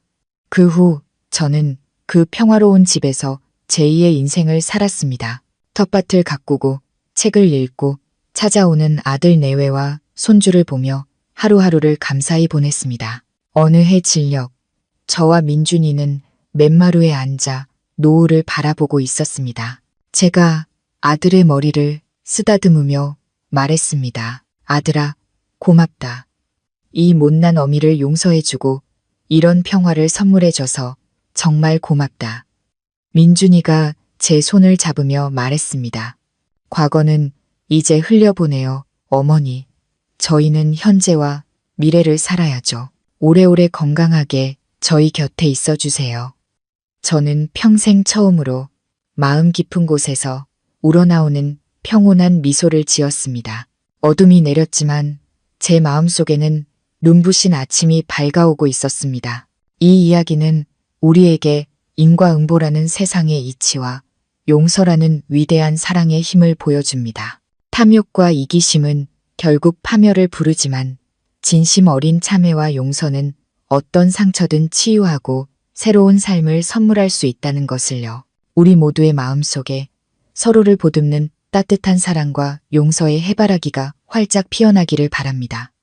C: 그 후 저는 그 평화로운 집에서 제2의 인생을 살았습니다. 텃밭을 가꾸고 책을 읽고 찾아오는 아들 내외와 손주를 보며 하루하루를 감사히 보냈습니다. 어느 해 진력, 저와 민준이는 맨마루에 앉아 노을을 바라보고 있었습니다. 제가 아들의 머리를 쓰다듬으며 말했습니다. 아들아, 고맙다. 이 못난 어미를 용서해주고 이런 평화를 선물해줘서 정말 고맙다. 민준이가 제 손을 잡으며 말했습니다. 과거는 이제 흘려보내요, 어머니. 저희는 현재와 미래를 살아야죠. 오래오래 건강하게 저희 곁에 있어주세요. 저는 평생 처음으로 마음 깊은 곳에서 우러나오는 평온한 미소를 지었습니다. 어둠이 내렸지만 제 마음속에는 눈부신 아침이 밝아오고 있었습니다. 이 이야기는 우리에게 인과응보라는 세상의 이치와 용서라는 위대한 사랑의 힘을 보여줍니다. 탐욕과 이기심은 결국 파멸을 부르지만 진심 어린 참회와 용서는 어떤 상처든 치유하고 새로운 삶을 선물할 수 있다는 것을요. 우리 모두의 마음속에 서로를 보듬는 따뜻한 사랑과 용서의 해바라기가 활짝 피어나기를 바랍니다.